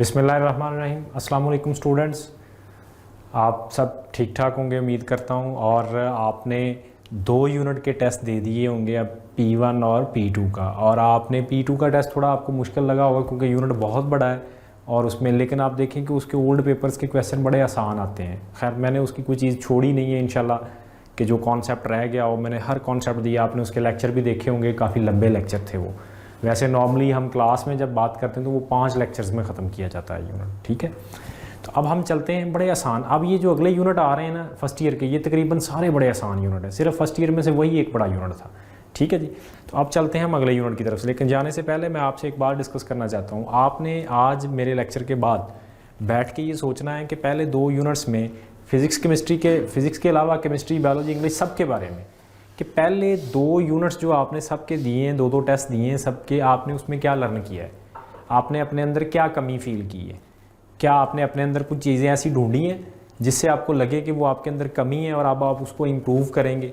बिस्मिल्लाहिर्रहमानिर्रहीम। अस्सलाम वालेकुम स्टूडेंट्स, आप सब ठीक ठाक होंगे उम्मीद करता हूँ। और आपने 2 यूनिट के टेस्ट दे दिए होंगे अब P1 और P2 का। और आपने P2 का टेस्ट थोड़ा आपको मुश्किल लगा होगा क्योंकि यूनिट बहुत बड़ा है और उसमें, लेकिन आप देखें कि उसके ओल्ड पेपर्स के क्वेश्चन बड़े आसान आते हैं। खैर मैंने उसकी कोई चीज़ छोड़ी नहीं है इंशाल्लाह, कि जो कॉन्सेप्ट रह गया वो मैंने हर कॉन्सेप्ट दिया। आपने उसके लेक्चर भी देखे होंगे, काफ़ी लंबे लेक्चर थे वो। वैसे नॉर्मली हम क्लास में जब बात करते हैं तो वो 5 लेक्चर्स में ख़त्म किया जाता है यूनिट, ठीक है। तो अब हम चलते हैं बड़े आसान। अब ये जो अगले यूनिट आ रहे हैं ना फर्स्ट ईयर के, ये तकरीबन सारे बड़े आसान यूनिट हैं, सिर्फ फर्स्ट ईयर में से वही एक बड़ा यूनिट था, ठीक है जी। तो अब चलते हैं हम अगले यूनिट की तरफ से, लेकिन जाने से पहले मैं आपसे एक बात डिस्कस करना चाहता हूँ। आपने आज मेरे लेक्चर के बाद बैठ के ये सोचना है कि पहले 2 यूनिट्स में फ़िज़िक्स के अलावा केमिस्ट्री, बायोलॉजी, इंग्लिश सब के बारे में, कि पहले 2 यूनिट्स जो आपने सबके दिए हैं, 2-2 टेस्ट दिए हैं सबके, आपने उसमें क्या लर्न किया है, आपने अपने अंदर क्या कमी फील की है, क्या आपने अपने अंदर कुछ चीज़ें ऐसी ढूंढी हैं जिससे आपको लगे कि वो आपके अंदर कमी है और अब आप उसको इम्प्रूव करेंगे।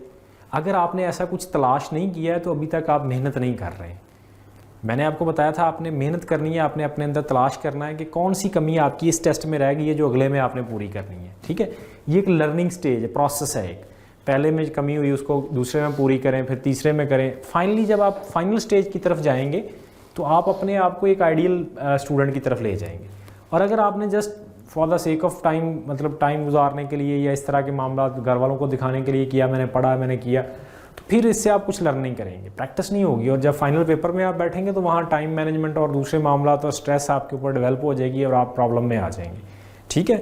अगर आपने ऐसा कुछ तलाश नहीं किया है तो अभी तक आप मेहनत नहीं कर रहे हैं। मैंने आपको बताया था आपने मेहनत करनी है, आपने अपने अंदर तलाश करना है कि कौन सी कमी आपकी इस टेस्ट में रह गई है जो अगले में आपने पूरी करनी है, ठीक है। ये एक लर्निंग स्टेज है, प्रोसेस है एक। पहले में कमी हुई उसको दूसरे में पूरी करें, फिर तीसरे में करें। फाइनली जब आप फाइनल स्टेज की तरफ जाएंगे तो आप अपने आप को एक आइडियल स्टूडेंट की तरफ ले जाएंगे। और अगर आपने just for the sake of time, मतलब टाइम गुजारने के लिए या इस तरह के मामला घर वालों को दिखाने के लिए किया, मैंने पढ़ा, मैंने किया, तो फिर इससे आप कुछ लर्न नहीं करेंगे, प्रैक्टिस नहीं होगी। और जब फाइनल पेपर में आप बैठेंगे तो वहाँ टाइम मैनेजमेंट और दूसरे मामला तो स्ट्रेस आपके ऊपर डेवलप हो जाएगी और आप प्रॉब्लम में आ जाएंगे, ठीक है।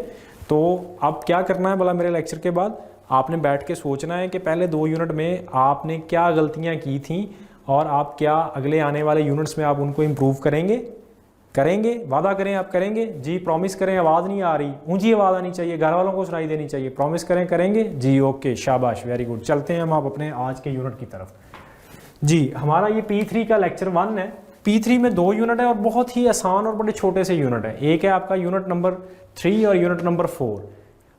तो अब क्या करना है बोला, मेरे लेक्चर के बाद आपने बैठ के सोचना है कि पहले 2 यूनिट में आपने क्या गलतियां की थी और आप क्या अगले आने वाले यूनिट्स में आप उनको इम्प्रूव करेंगे। वादा करें आप करेंगे जी, प्रॉमिस करें। आवाज़ नहीं आ रही, ऊंची आवाज़ आनी चाहिए, घर वालों को सुनाई देनी चाहिए। प्रॉमिस करें करेंगे जी, ओके, शाबाश, वेरी गुड। चलते हैं हम आप अपने आज के यूनिट की तरफ जी। हमारा ये P3 का लेक्चर 1 है। P3 में 2 यूनिट है और बहुत ही आसान और बड़े छोटे से यूनिट है। एक है आपका यूनिट नंबर 3 और यूनिट नंबर 4।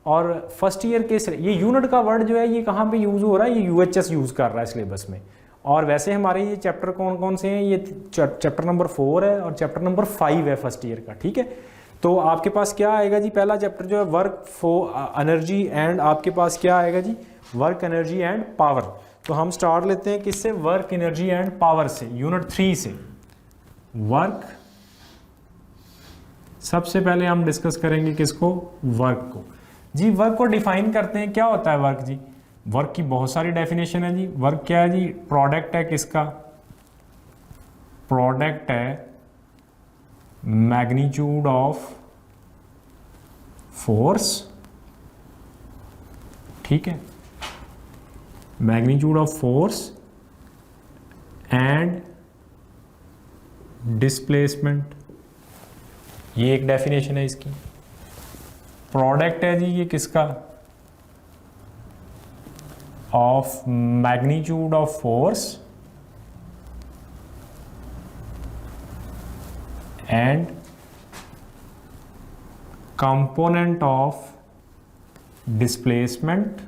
और फर्स्ट ईयर के ये यूनिट का वर्ड जो है ये कहाँ पे यूज़ हो रहा है, ये UHS यूज़ कर रहा है सिलेबस में। और वैसे हमारे ये चैप्टर कौन कौन से हैं, ये चैप्टर नंबर 4 है और चैप्टर नंबर 5 है फर्स्ट ईयर का, ठीक है। तो आपके पास क्या आएगा जी, पहला चैप्टर जो है वर्क एनर्जी एंड, आपके पास क्या आएगा जी, वर्क एनर्जी एंड पावर। तो हम स्टार्ट लेते हैं किससे, वर्क एनर्जी एंड पावर से, यूनिट 3 से। वर्क, सबसे पहले हम डिस्कस करेंगे किसको, वर्क को जी। वर्क को डिफाइन करते हैं, क्या होता है वर्क जी। वर्क की बहुत सारी डेफिनेशन है जी। वर्क क्या है जी, प्रोडक्ट है किसका, प्रोडक्ट है मैग्नीट्यूड ऑफ फोर्स, ठीक है, magnitude of force and displacement, ये एक डेफिनेशन है इसकी। प्रोडक्ट है जी ये किसका, of magnitude of force and component of displacement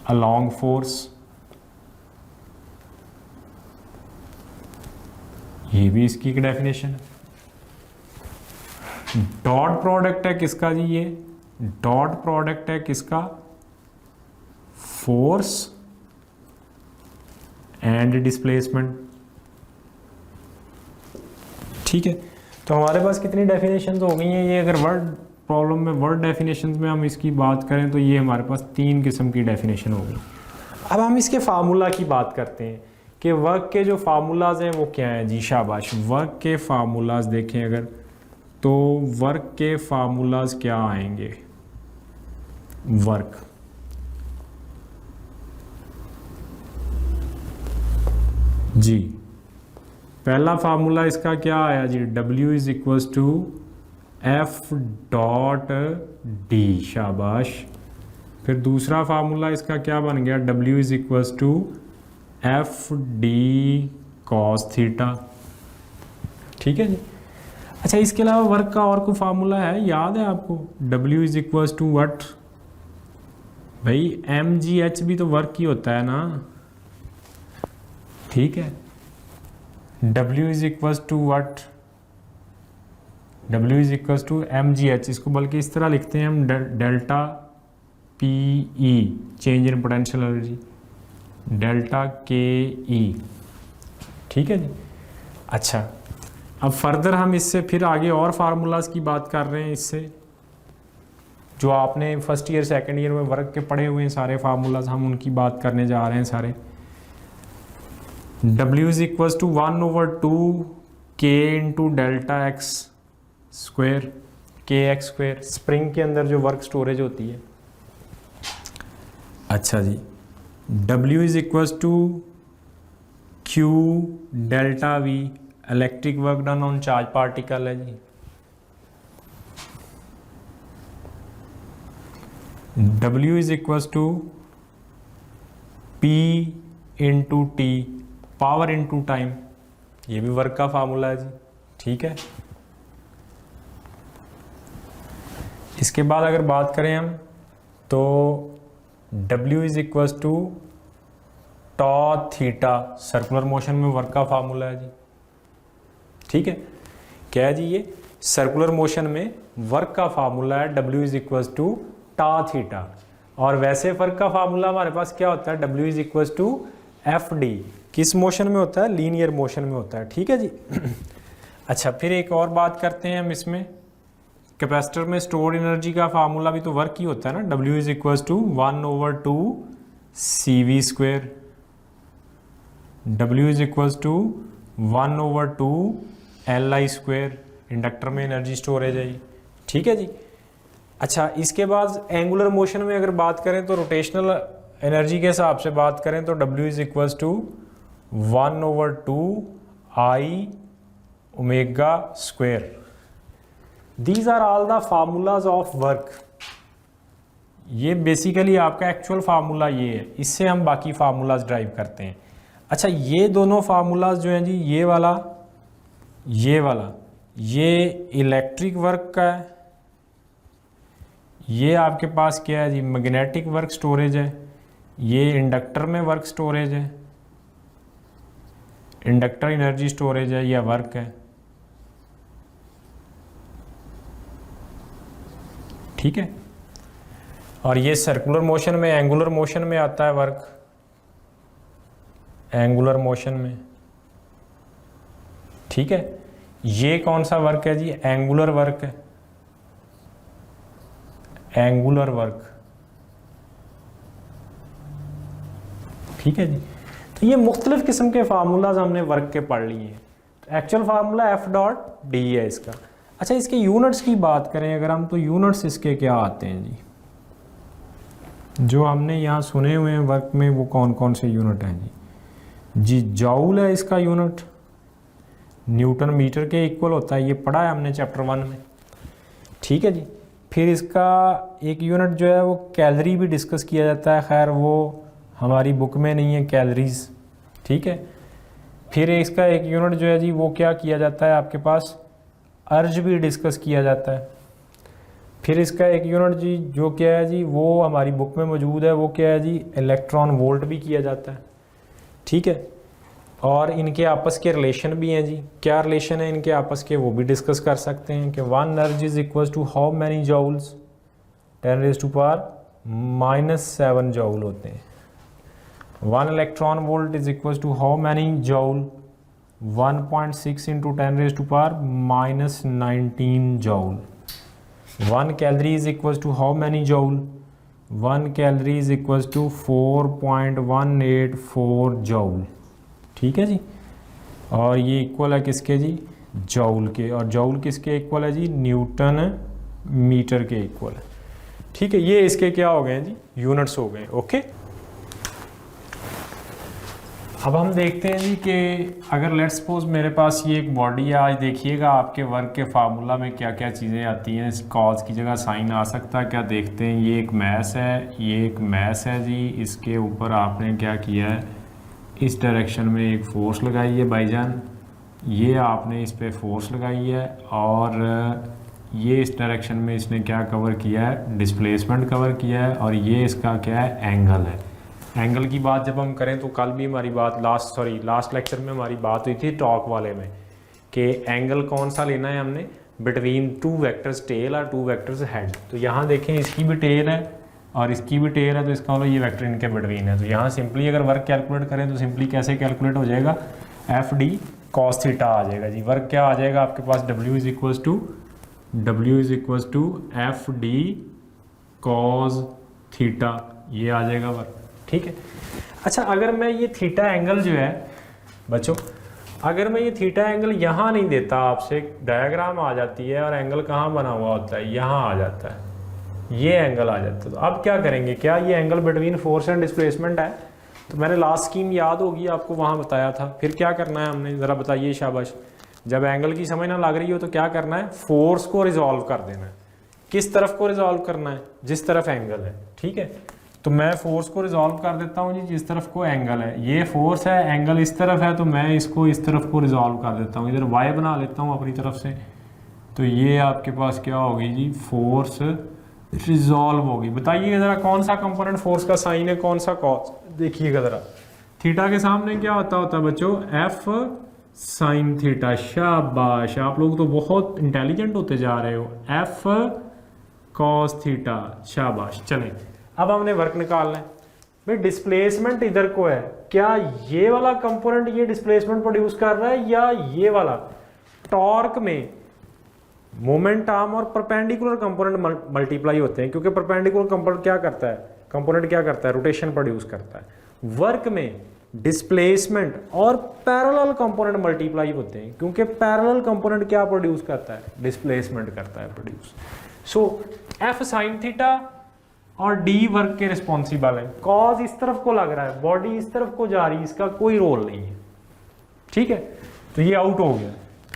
along force, ये भी इसकी एक डेफिनेशन है। डॉट प्रोडक्ट है किसका जी, ये डॉट प्रोडक्ट है किसका, फोर्स एंड डिस्प्लेसमेंट, ठीक है। तो हमारे पास कितनी डेफिनेशन हो गई हैं ये। अगर वर्ड प्रॉब्लम में वर्ड डेफिनेशन में हम इसकी बात करें तो ये हमारे पास 3 किस्म की डेफिनेशन हो गई। अब हम इसके फार्मूला की बात करते हैं कि वर्क के जो फार्मूलाज हैं वो क्या हैं जी, शाबाश। वर्क के फार्मूलाज देखें अगर, तो वर्क के फार्मूलाज क्या आएंगे, वर्क जी, पहला फार्मूला इसका क्या आया जी, W is equals to F dot D, शाबाश। फिर दूसरा फार्मूला इसका क्या बन गया, W is equals to F D cos theta, ठीक है जी। अच्छा, इसके अलावा वर्क का और कोई फार्मूला है, याद है आपको, W is equals to what, भाई mgh भी तो वर्क ही होता है ना, ठीक है। W is equals to what, W is equal to mgh, इसको बल्कि इस तरह लिखते हैं हम delta PE, change in potential energy, delta KE। ठीक है जी। अच्छा, अब फर्दर हम इससे फिर आगे और फार्मूलाज की बात कर रहे हैं, इससे जो आपने फर्स्ट ईयर सेकंड ईयर में वर्क के पढ़े हुए हैं सारे फार्मूलाज, हम उनकी बात करने जा रहे हैं सारे। W is equal to 1/2 K into delta x square, KX square, spring के अंदर जो वर्क स्टोरेज होती है। अच्छा जी, W is equal to Q delta V, electric work done on charge particle है जी। W is equal to P into T, power into time, ये भी वर्क का फार्मूला है जी। ठीक है, इसके बाद अगर बात करें हम तो W is equal to tau theta, circular motion में वर्क का फार्मूला है जी। ठीक है, क्या है जी, ये सर्कुलर मोशन में वर्क का फार्मूला है W is equal to tau theta. और वैसे वर्क का फार्मूला हमारे पास क्या होता है, W is equal to FD, किस मोशन में होता है, लीनियर मोशन में होता है। ठीक है जी। अच्छा, फिर एक और बात करते हैं हम इसमें, कैपेसिटर में स्टोर एनर्जी का फार्मूला भी तो वर्क ही होता है ना, W is equal to 1/2 CV square, W is equal to 1/2 LI square, inductor में एनर्जी स्टोरेज है। ठीक है जी। अच्छा, इसके बाद एंगुलर मोशन में अगर बात करें तो रोटेशनल एनर्जी के हिसाब से बात करें तो W is equal to 1/2 I omega square. These are all the formulas of work. ये बेसिकली आपका एक्चुअल फार्मूला ये है, इससे हम बाकी फार्मूलाज ड्राइव करते हैं। अच्छा, ये दोनों फार्मूलाज जो हैं जी, ये वाला ये इलेक्ट्रिक वर्क का है, ये आपके पास क्या है जी, मैग्नेटिक वर्क स्टोरेज है, ये इंडक्टर में वर्क स्टोरेज है, इंडक्टर एनर्जी स्टोरेज है या वर्क है। ठीक है, और ये सर्कुलर मोशन में, एंगुलर मोशन में आता है वर्क, एंगुलर मोशन में। ठीक है, ये कौन सा वर्क है जी, एंगुलर वर्क है, एंगुलर वर्क। ठीक है जी। तो ये मुख्तलिफ किस्म के फार्मूलाज हमने वर्क के पढ़ लिए हैं। तो एक्चुअल फार्मूला F.D है इसका। अच्छा, इसके यूनिट्स की बात करें अगर हम, तो यूनिट्स इसके क्या आते हैं जी, जो हमने यहाँ सुने हुए हैं वर्क में, वो कौन कौन से यूनिट हैं जी। जॉउल है इसका यूनिट, न्यूटन मीटर के इक्वल होता है, ये पढ़ा है हमने चैप्टर 1 में। ठीक है जी। फिर इसका एक यूनिट जो है वो कैलोरी भी डिस्कस किया जाता है, खैर वो हमारी बुक में नहीं है कैलोरीज। ठीक है, फिर इसका एक यूनिट जो है जी वो क्या किया जाता है आपके पास, अर्ज भी डिस्कस किया जाता है। फिर इसका एक यूनिट जी जो क्या है जी, वो हमारी बुक में मौजूद है, वो क्या है जी, इलेक्ट्रॉन वोल्ट भी किया जाता है। ठीक है, और इनके आपस के रिलेशन भी हैं जी, क्या रिलेशन है इनके आपस के वो भी डिस्कस कर सकते हैं कि 1 erg is equal to how many joules, 10⁻⁻7 joule होते हैं। 1 electron volt is equal to how many joule, 1.6 into 10⁻⁻19 joule. 1 calorie is equal to how many joule, 1 calorie is equal to 4.184 joule. ठीक है जी, और ये इक्वल है किसके जी, जॉउल के, और जॉउल किसके इक्वल है जी, न्यूटन मीटर के इक्वल है। ठीक है, ये इसके क्या हो गए जी, यूनिट्स हो गए। ओके, अब हम देखते हैं जी कि अगर लेट्स सपोज मेरे पास ये एक बॉडी है, आज देखिएगा आपके वर्क के फार्मूला में क्या क्या चीज़ें आती हैं, कॉज की जगह साइन आ सकता है। क्या देखते हैं, ये एक मैस है, ये एक मैस है जी, इसके ऊपर आपने क्या किया है, इस डायरेक्शन में एक फोर्स लगाई है भाईजान, ये आपने इस पे फोर्स लगाई है, और ये इस डायरेक्शन में इसने क्या कवर किया है, डिस्प्लेसमेंट कवर किया है, और ये इसका क्या है, एंगल है। एंगल की बात जब हम करें तो कल भी हमारी बात लास्ट लेक्चर में हमारी बात हुई थी टॉक वाले में कि एंगल कौन सा लेना है हमने, बिटवीन टू वेक्टर्स टेल और टू वेक्टर्स हेड। तो यहाँ देखें इसकी भी टेल है और इसकी भी टेल है, तो इसका मतलब ये वेक्टर इनके बिटवीन है। तो यहाँ सिंपली अगर वर्क कैलकुलेट करें तो सिंपली कैसे कैलकुलेट हो जाएगा, एफ डी कॉस थीटा आ जाएगा जी। वर्क क्या आ जाएगा आपके पास, W is equals to F D cos theta, ये आ जाएगा वर्क। ठीक है। अच्छा, अगर मैं ये थीटा एंगल जो है बच्चों, अगर मैं ये थीटा एंगल यहाँ नहीं देता, आपसे डायग्राम आ जाती है और एंगल कहाँ बना हुआ होता है, यहाँ आ जाता है, ये एंगल आ जाता है। तो अब क्या करेंगे, क्या ये angle between force and displacement है? तो मैंने लास्ट स्कीम याद होगी आपको, वहाँ बताया था। फिर क्या करना है हमने, ज़रा बताइए शाबाश। जब एंगल की समझ ना लग रही हो तो क्या करना है, फोर्स को रिजॉल्व कर देना है। किस तरफ को रिजॉल्व करना है, जिस तरफ एंगल है। ठीक है, तो मैं फोर्स को रिजॉल्व कर देता हूँ जी जिस तरफ को एंगल है। ये फोर्स है, एंगल इस तरफ है, तो मैं इसको इस तरफ को रिजॉल्व कर देता हूँ, इधर y बना लेता हूँ अपनी तरफ से। तो ये आपके पास क्या होगी जी, फोर्स रिजॉल्व होगी। बताइएगा ज़रा कौन सा कंपोनेंट फोर्स का साइन है, कौन सा कॉस। देखिएगा ज़रा, थीटा के सामने क्या होता है बच्चों, एफ साइन थीटा। शाबाश, आप लोग तो बहुत इंटेलिजेंट होते जा रहे हो। एफ कॉस थीटा, शाबाश। चलें, अब हमने वर्क निकालना है भाई। डिस्प्लेसमेंट इधर को है, क्या ये वाला कंपोनेंट ये डिस्प्लेसमेंट प्रोड्यूस कर रहा है या ये वाला? टॉर्क में मोमेंट आर्म और परपेंडिकुलर कंपोनेंट मल्टीप्लाई होते हैं, क्योंकि परपेंडिकुलर कंपोनेंट क्या करता है, कंपोनेंट क्या करता है, रोटेशन प्रोड्यूस करता है। वर्क में डिस्प्लेसमेंट और पैरेलल कंपोनेंट मल्टीप्लाई होते हैं, क्योंकि पैरेलल कंपोनेंट क्या प्रोड्यूस करता है, डिस्प्लेसमेंट करता है प्रोड्यूस। सो एफ साइन थीटा और डी वर्क के रिस्पॉन्सिबल है। कॉज इस तरफ को लग रहा है, बॉडी इस तरफ को जा रही है, इसका कोई रोल नहीं है। ठीक है, तो ये आउट हो गया।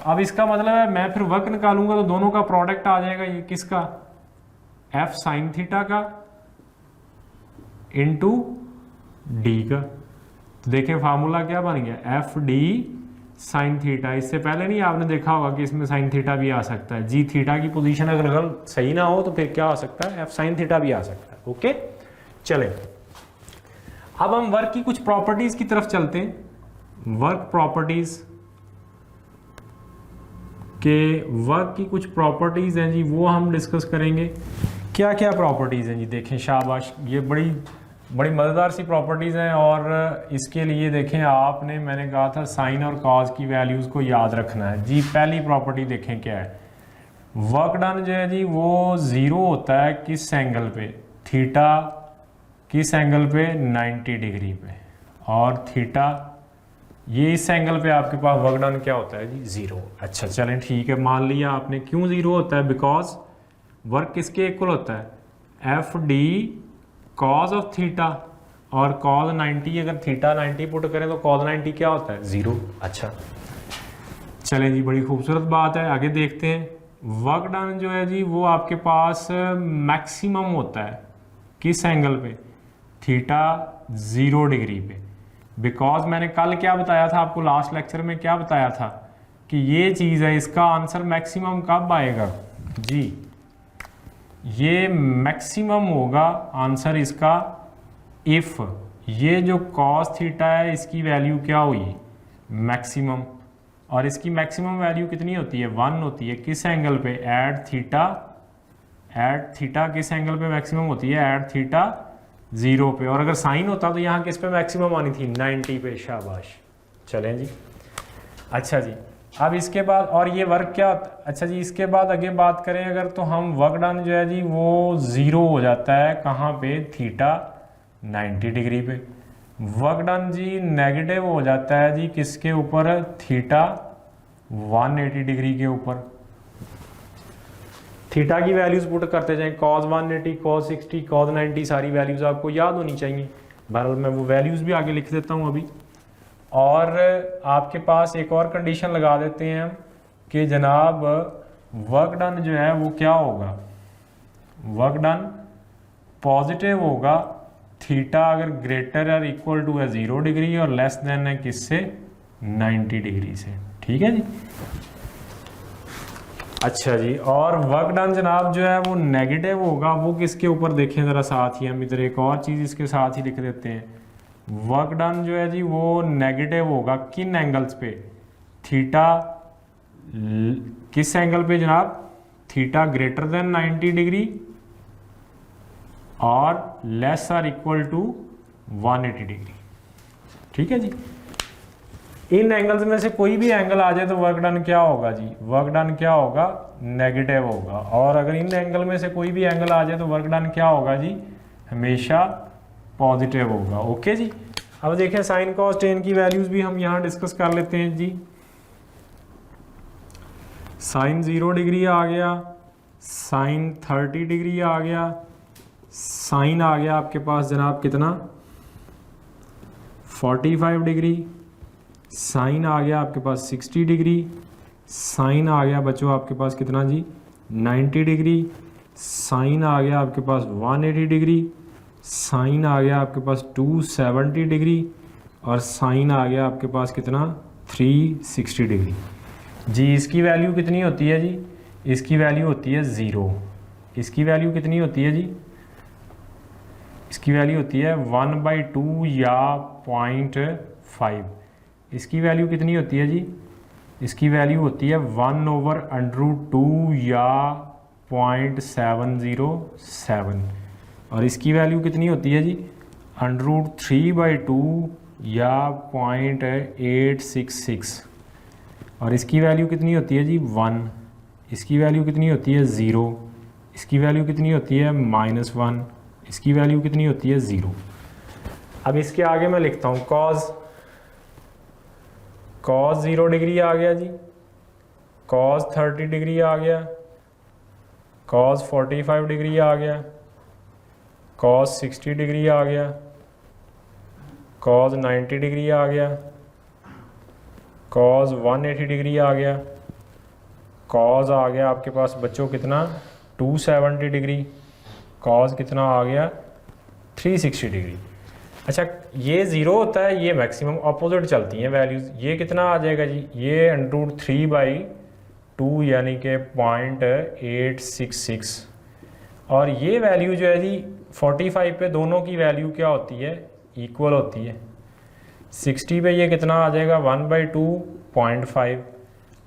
अब इसका मतलब है मैं फिर वर्क निकालूंगा तो दोनों का प्रोडक्ट आ जाएगा, ये किसका, एफ साइन थीटा का इनटू डी का। तो देखें फार्मूला क्या बन गया, एफ डी साइन थीटा। इससे पहले नहीं आपने देखा होगा कि इसमें साइन थीटा भी आ सकता है जी। थीटा की पोजीशन अगर सही ना हो तो फिर क्या आ सकता है, एफ साइन थीटा भी आ सकता है। ओके, चलें अब हम वर्क की कुछ प्रॉपर्टीज की तरफ चलते हैं। वर्क प्रॉपर्टीज के, वर्क की कुछ प्रॉपर्टीज हैं जी, वो हम डिस्कस करेंगे। क्या क्या प्रॉपर्टीज हैं जी, देखें शाबाश, ये बड़ी बड़ी मज़ेदार सी प्रॉपर्टीज़ हैं। और इसके लिए देखें आपने, मैंने कहा था साइन और कॉज की वैल्यूज़ को याद रखना है जी। पहली प्रॉपर्टी देखें क्या है, वर्क डन जो है जी वो ज़ीरो होता है किस एंगल पे, थीटा किस एंगल पे, 90 डिग्री पे, और थीटा ये इस एंगल पे आपके पास वर्क डन क्या होता है जी, ज़ीरो। अच्छा चलें ठीक है, मान लिया आपने। क्यों ज़ीरो होता है, बिकॉज वर्क किसके इक्वल होता है, F D cause of theta, और कॉज 90, अगर थीटा 90 पुट करें तो कॉज 90 क्या होता है, ज़ीरो। अच्छा चलें जी, बड़ी खूबसूरत बात है, आगे देखते हैं। वर्क डन जो है जी वो आपके पास मैक्सिमम होता है किस एंगल पे, थीटा 0 डिग्री पे। बिकॉज मैंने कल क्या बताया था आपको, लास्ट लेक्चर में क्या बताया था कि ये चीज़ है, इसका आंसर मैक्सिमम कब आएगा जी, ये मैक्सिमम होगा आंसर इसका इफ़ ये जो कॉस थीटा है इसकी वैल्यू क्या हुई, मैक्सिमम। और इसकी मैक्सिमम वैल्यू कितनी होती है, 1 होती है। किस एंगल पे, एट थीटा किस एंगल पे मैक्सिमम होती है, एट थीटा 0 पे। और अगर साइन होता तो यहाँ किस पे मैक्सिमम आनी थी, 90 पे। शाबाश, चलें जी। अच्छा जी, अब इसके बाद, और ये वर्क क्या, अच्छा जी इसके बाद आगे बात करें अगर, तो हम वर्क डन जो है जी वो 0 हो जाता है कहाँ पे, थीटा 90 डिग्री पे। वर्क डन जी नेगेटिव हो जाता है जी किसके ऊपर, थीटा 180 डिग्री के ऊपर। थीटा की वैल्यूज पुट करते जाएं, कॉस 180, कॉस 60, कॉस 90, सारी वैल्यूज आपको याद होनी चाहिए। बहरहाल मैं वो वैल्यूज भी आगे लिख देता हूँ अभी। और आपके पास एक और कंडीशन लगा देते हैं हम कि जनाब वर्क डन जो है वो क्या होगा, वर्क डन पॉजिटिव होगा थीटा अगर ग्रेटर और इक्वल टू है 0 डिग्री और लेस देन है किससे, 90 डिग्री से। ठीक है जी। अच्छा जी, और वर्क डन जनाब जो है वो नेगेटिव होगा, वो किसके ऊपर देखें ज़रा साथ ही, हम इधर एक और चीज़ इसके साथ ही लिख देते हैं। वर्क डन जो है जी वो नेगेटिव होगा किन एंगल्स पे, थीटा किस एंगल पे जनाब, थीटा ग्रेटर देन 90 डिग्री और less or equal to 180 degree. ठीक है जी, इन एंगल्स में से कोई भी एंगल आ जाए तो वर्क डन क्या होगा जी, वर्क डन क्या होगा, नेगेटिव होगा। और अगर इन एंगल में से कोई भी एंगल आ जाए तो वर्क डन क्या होगा जी, हमेशा पॉजिटिव होगा। ओके जी, अब देखें साइन कॉस टेन की वैल्यूज भी हम यहाँ डिस्कस कर लेते हैं जी। साइन 0 डिग्री आ गया, साइन 30 डिग्री आ गया, साइन आ गया आपके पास जनाब कितना 45 डिग्री, साइन आ गया आपके पास 60 डिग्री, साइन आ गया बच्चों आपके पास कितना जी 90 डिग्री, साइन आ गया आपके पास 180 डिग्री, साइन आ गया आपके पास 270 डिग्री और साइन आ गया आपके पास कितना 360 डिग्री। जी इसकी वैल्यू कितनी होती है जी, इसकी वैल्यू होती है 0। इसकी वैल्यू कितनी होती है जी, इसकी वैल्यू होती है 1/2 या 0.5। इसकी वैल्यू कितनी होती है जी, इसकी वैल्यू होती है 1/√2 या 0.707। और इसकी वैल्यू कितनी होती है जी, √3/2 या 0.866। और इसकी वैल्यू कितनी होती है जी 1। इसकी वैल्यू कितनी होती है 0। इसकी वैल्यू कितनी होती है -1। इसकी वैल्यू कितनी होती है 0। अब इसके आगे मैं लिखता हूँ cos 0 डिग्री आ गया जी, cos 30 डिग्री आ गया, cos 45 डिग्री आ गया, cos 60 डिग्री आ गया, cos 90 डिग्री आ गया, cos 180 डिग्री आ गया, cos आ गया आपके पास बच्चों कितना 270 डिग्री, cos कितना आ गया 360 डिग्री। अच्छा ये 0 होता है, ये मैक्सिमम अपोजिट चलती हैं वैल्यूज़। ये कितना आ जाएगा जी, ये √3/2 यानी कि 0.866। और ये वैल्यू जो है जी 45 पे दोनों की वैल्यू क्या होती है, इक्वल होती है। 60 पे ये कितना आ जाएगा 1/2.5।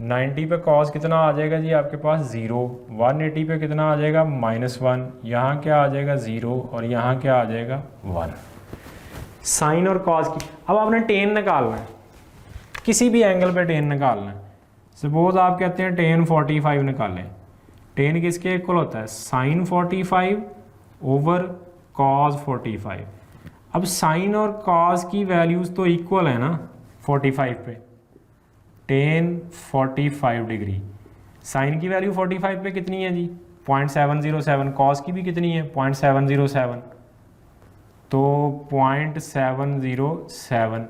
90 पे cos कितना आ जाएगा जी आपके पास 0। 180 पे कितना आ जाएगा -1। यहाँ क्या आ जाएगा 0 और यहाँ क्या आ जाएगा 1। साइन और cos की अब आपने टेन निकालना है, किसी भी एंगल पे टेन निकालना है। सपोज आप कहते हैं टेन 45 निकालें, टेन किसके इक्वल होता है, साइन 45 ओवर cos 45। अब साइन और cos की वैल्यूज़ तो इक्वल है ना 45 पे, टेन 45 डिग्री, साइन की वैल्यू 45 पे कितनी है जी 0.707, cos की भी कितनी है 0.707, तो 0.707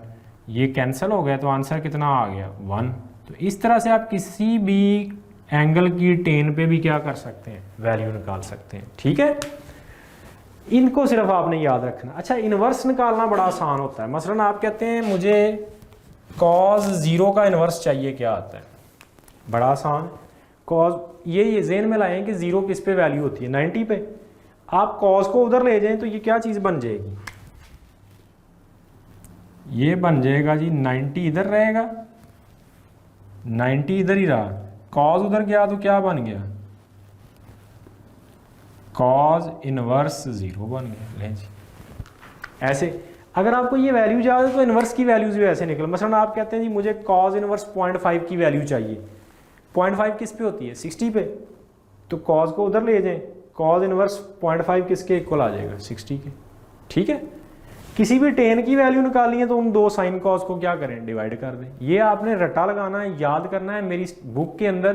ये कैंसिल हो गया तो आंसर कितना आ गया 1। तो इस तरह से आप किसी भी एंगल की टेन पे भी क्या कर सकते हैं, वैल्यू निकाल सकते हैं। ठीक है, इनको सिर्फ आपने याद रखना। अच्छा इन्वर्स निकालना बड़ा आसान होता है। मसलन आप कहते हैं मुझे cos 0 का इन्वर्स चाहिए, क्या आता है, बड़ा आसान। cos ये जेन में लाएं कि 0 किस पे वैल्यू होती है 90 पे। आप cos को उधर ले जाएं तो ये क्या चीज़ बन जाएगी, ये बन जाएगा जी 90 इधर रहेगा, 90 इधर ही रहा, cos उधर गया तो क्या बन गया, cos इनवर्स 0 बन गया। लें जी ऐसे अगर आपको ये वैल्यू याद है तो इन्वर्स की वैल्यूज भी ऐसे निकल। मसलन आप कहते हैं जी मुझे cos इनवर्स 0.5 की वैल्यू चाहिए, 0.5 किस पे होती है 60 पे, तो cos को उधर ले जाएं, cos इनवर्स 0.5 किसके इक्वल आ जाएगा 60 के। ठीक है, किसी भी टेन की वैल्यू निकालनी है तो उन दो साइन cos को क्या करें, डिवाइड कर दें। ये आपने रट्टा लगाना है, याद करना है। मेरी बुक के अंदर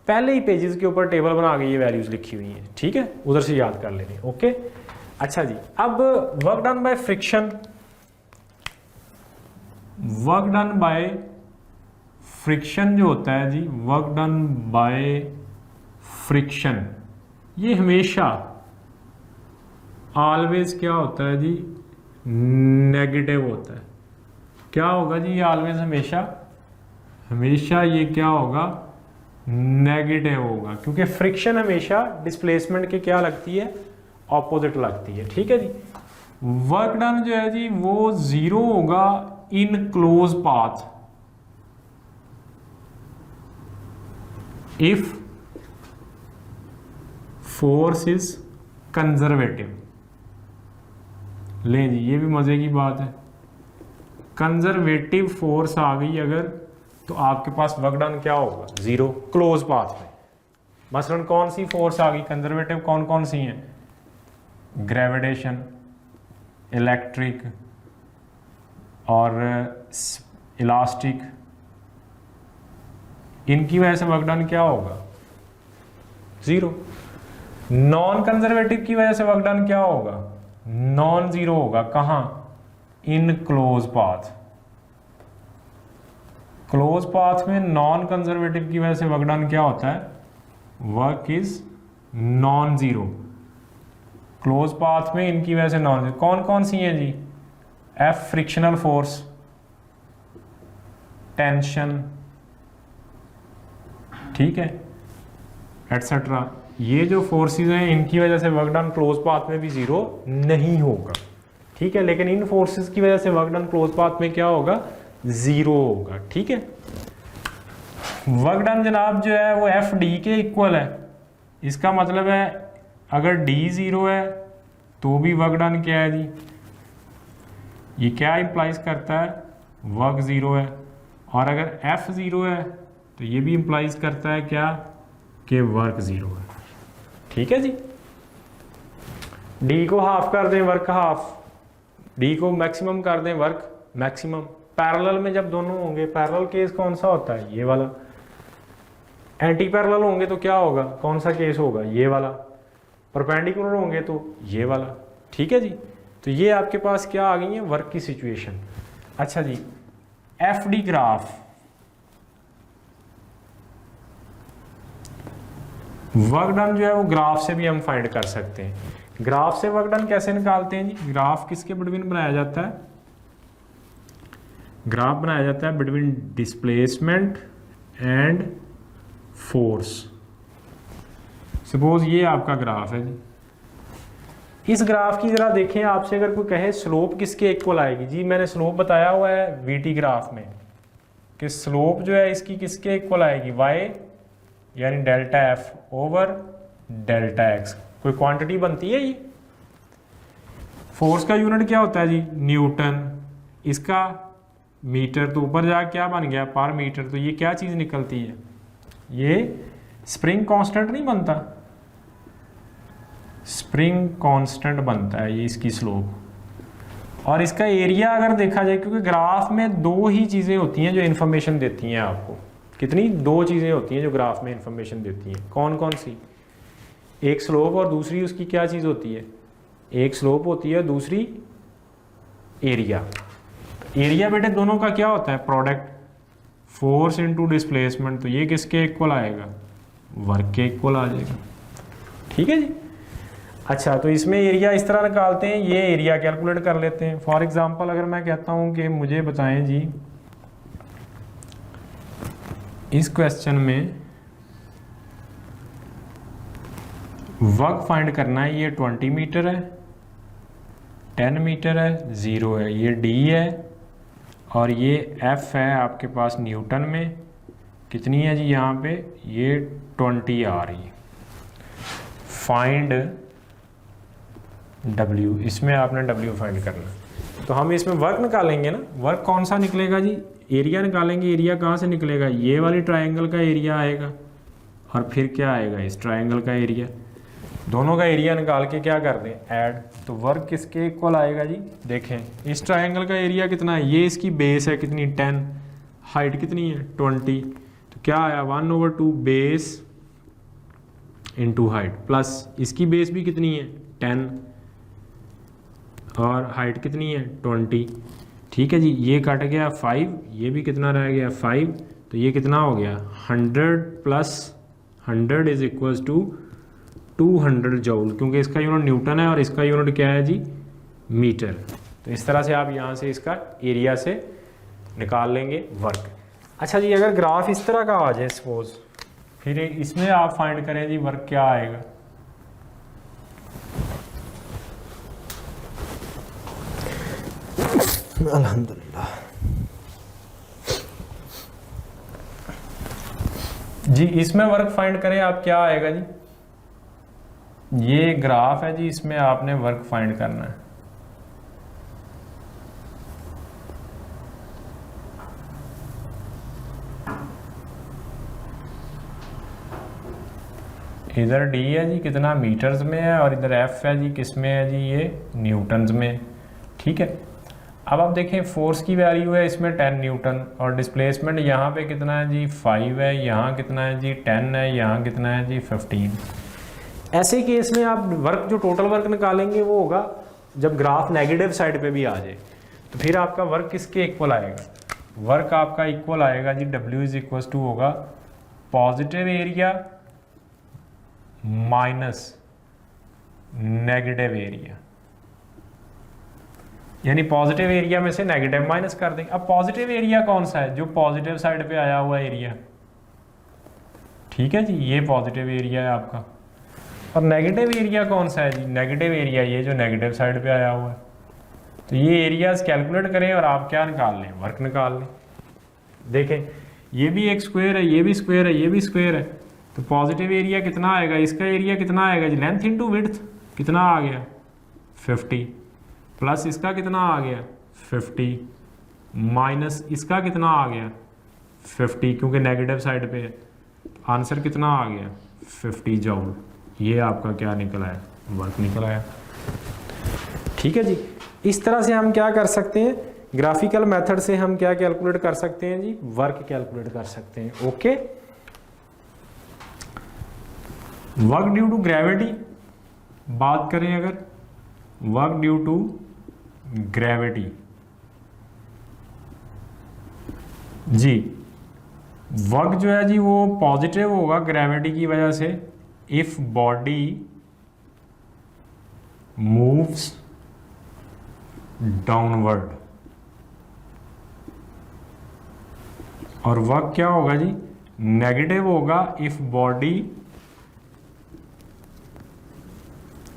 पहले ही पेजेस के ऊपर टेबल बना के ये वैल्यूज लिखी हुई हैं। ठीक है, उधर से याद कर लेनी। ओके अच्छा जी, अब work done by friction, work done by friction जो होता है जी, वर्क डन बाय फ्रिक्शन ये हमेशा ऑलवेज क्या होता है जी, नेगेटिव होता है। क्या होगा जी, ये ऑलवेज हमेशा ये क्या होगा, नेगेटिव होगा, क्योंकि फ्रिक्शन हमेशा डिस्प्लेसमेंट के क्या लगती है, ऑपोजिट लगती है। ठीक है जी, वर्क डन जो है जी वो 0 होगा in close path, if force is conservative. लें जी, ये भी मजे की बात है। कंजर्वेटिव फोर्स आ गई अगर, तो आपके पास वर्क डन क्या होगा? जीरो, क्लोज पाथ में। मसलन कौन सी फोर्स आ गई कंजर्वेटिव? कौन कौन सी हैं? ग्रेविटेशन, इलेक्ट्रिक और इलास्टिक। इनकी वजह से वर्क डन क्या होगा? जीरो। नॉन कंजर्वेटिव की वजह से वर्क डन क्या होगा? नॉन जीरो होगा। कहां? इन क्लोज पाथ। क्लोज पाथ में नॉन कंजर्वेटिव की वजह से वर्क डन क्या होता है? Work is non zero. Close path में इनकी वजह से नॉन जीरो। कौन कौन सी हैं जी? एफ फ्रिक्शनल फोर्स, टेंशन, ठीक है, एटसेट्रा। ये जो फोर्सेस हैं इनकी वजह से वर्क डन क्लोज पाथ में भी जीरो नहीं होगा, ठीक है। लेकिन इन फोर्सेस की वजह से वर्क डन क्लोज पाथ में क्या होगा? जीरो होगा, ठीक है। वर्क डन जनाब जो है वो एफ डी के इक्वल है। इसका मतलब है अगर डी जीरो है तो भी वर्क डन क्या है जी? ये क्या इंप्लाइज करता है? वर्क जीरो है। और अगर एफ जीरो है तो ये भी इंप्लाइज करता है क्या? कि वर्क जीरो है, ठीक है जी। डी को हाफ कर दें, वर्क हाफ। डी को मैक्सिमम कर दें, वर्क मैक्सिमम। पैरेलल में जब दोनों होंगे, पैरेलल केस कौन सा होता है? ये वाला। एंटी पैरेलल होंगे तो क्या होगा? कौन सा केस होगा? ये वाला। परपेंडिकुलर होंगे तो ये वाला, ठीक है जी। तो ये आपके पास क्या आ गई है? वर्क की सिचुएशन। अच्छा जी, F D graph, work done जो है वो ग्राफ से भी हम फाइंड कर सकते हैं। ग्राफ से वर्क डन कैसे निकालते हैं जी? ग्राफ किसके बिटवीन बनाया जाता है? ग्राफ बनाया जाता है between displacement and force. Suppose ये आपका ग्राफ है जी। इस ग्राफ की जरा देखें, आपसे अगर कोई कहे स्लोप किसके इक्वल आएगी जी? मैंने स्लोप बताया हुआ है वीटी ग्राफ में कि स्लोप जो है इसकी किसके इक्वल आएगी? वाई यानी delta F over delta x. कोई क्वांटिटी बनती है ये। फोर्स का यूनिट क्या होता है जी? न्यूटन। इसका मीटर, तो ऊपर जाकर क्या बन गया? पर मीटर। तो ये क्या चीज़ निकलती है? ये स्प्रिंग कांस्टेंट नहीं बनता, स्प्रिंग कांस्टेंट बनता है ये इसकी स्लोप। और इसका एरिया अगर देखा जाए, क्योंकि ग्राफ में दो ही चीज़ें होती हैं जो इन्फॉर्मेशन देती हैं आपको। कितनी? दो चीज़ें होती हैं जो ग्राफ में इंफॉर्मेशन देती हैं। कौन कौन सी? एक स्लोप और दूसरी उसकी क्या चीज़ होती है? एक स्लोप होती है, दूसरी एरिया। एरिया बेटे दोनों का क्या होता है? प्रोडक्ट। Force into displacement. तो ये किसके इक्वल आएगा? वर्क के इक्वल आ जाएगा, ठीक है जी। अच्छा, तो इसमें एरिया इस तरह निकालते हैं। ये एरिया कैलकुलेट कर लेते हैं। फॉर एग्जांपल अगर मैं कहता हूं कि मुझे बताएं जी, इस क्वेश्चन में वर्क फाइंड करना है। ये 20 मीटर है, 10 मीटर है, 0 है, ये डी है और ये एफ है आपके पास न्यूटन में। कितनी है जी यहाँ पे? ये 20 आ रही है। फाइंड डब्ल्यू, इसमें आपने डब्ल्यू फाइंड करना। तो हम इसमें वर्क निकालेंगे ना। वर्क कौन सा निकलेगा जी? एरिया निकालेंगे। एरिया कहाँ से निकलेगा? ये वाली ट्रायंगल का एरिया आएगा और फिर क्या आएगा? इस ट्रायंगल का एरिया। दोनों का एरिया निकाल के क्या कर दें? ऐड। तो वर्क किसके इक्वल आएगा जी? देखें, इस ट्रायंगल का एरिया कितना है? ये इसकी बेस है कितनी? 10। हाइट कितनी है? 20। तो क्या आया? 1/2 बेस इंटू हाइट, प्लस इसकी बेस भी कितनी है? 10 और हाइट कितनी है? 20, ठीक है जी। ये कट गया 5, ये भी कितना रह गया? 5। तो ये कितना हो गया? 100 plus 100 is equals to 200 joule, क्योंकि इसका यूनिट न्यूटन है और इसका यूनिट क्या है जी? मीटर। तो इस तरह से आप यहाँ से इसका एरिया से निकाल लेंगे वर्क। अच्छा जी, अगर ग्राफ इस तरह का आ जाए सपोज, फिर इसमें आप फाइंड करें जी वर्क क्या आएगा। अल्हम्दुलिल्लाह। जी इसमें वर्क फाइंड करें आप, क्या आएगा जी, ये ग्राफ है जी, इसमें आपने वर्क फाइंड करना है। इधर डी है जी कितना मीटर्स में है, और इधर एफ है जी किस में है जी, ये न्यूटन्स में। ठीक है, अब आप देखें फोर्स की वैल्यू है इसमें 10 न्यूटन, और डिस्प्लेसमेंट यहाँ पे कितना है जी 5 है, यहाँ कितना है जी 10 है, यहाँ कितना है जी 15। ऐसे केस में आप वर्क जो टोटल वर्क निकालेंगे वो होगा जब ग्राफ नेगेटिव साइड पे भी आ जाए, तो फिर आपका वर्क किसके इक्वल आएगा, वर्क आपका इक्वल आएगा जी W इज इक्वल टू होगा positive area minus negative area, यानी पॉजिटिव एरिया में से नेगेटिव माइनस कर देंगे। अब पॉजिटिव एरिया कौन सा है, जो पॉजिटिव साइड पे आया हुआ एरिया। ठीक है जी, ये पॉजिटिव एरिया है आपका। और नेगेटिव एरिया कौन सा है जी, नेगेटिव एरिया ये जो नेगेटिव साइड पे आया हुआ है। तो ये एरियाज कैलकुलेट करें और आप क्या निकाल लें, वर्क निकाल लें। देखें ये भी एक स्क्वायर है, ये भी स्क्वायर है, ये भी स्क्वायर है, तो पॉजिटिव एरिया कितना आएगा, इसका एरिया कितना आएगा जी, लेंथ इंटू विड्थ कितना आ गया 50, प्लस इसका कितना आ गया 50, माइनस इसका कितना आ गया 50, क्योंकि नेगेटिव साइड पे है। आंसर कितना आ गया 50 जूल। ये आपका क्या निकला है, वर्क निकला है। ठीक है जी, इस तरह से हम क्या कर सकते हैं, ग्राफिकल मेथड से हम क्या कैलकुलेट कर सकते हैं जी, वर्क कैलकुलेट कर सकते हैं। Okay, work due to gravity बात करें अगर, वर्क ड्यू टू ग्रेविटी जी, वर्क जो है जी वो पॉजिटिव होगा ग्रेविटी की वजह से इफ बॉडी मूव्स डाउनवर्ड, और वर्क क्या होगा जी नेगेटिव होगा इफ बॉडी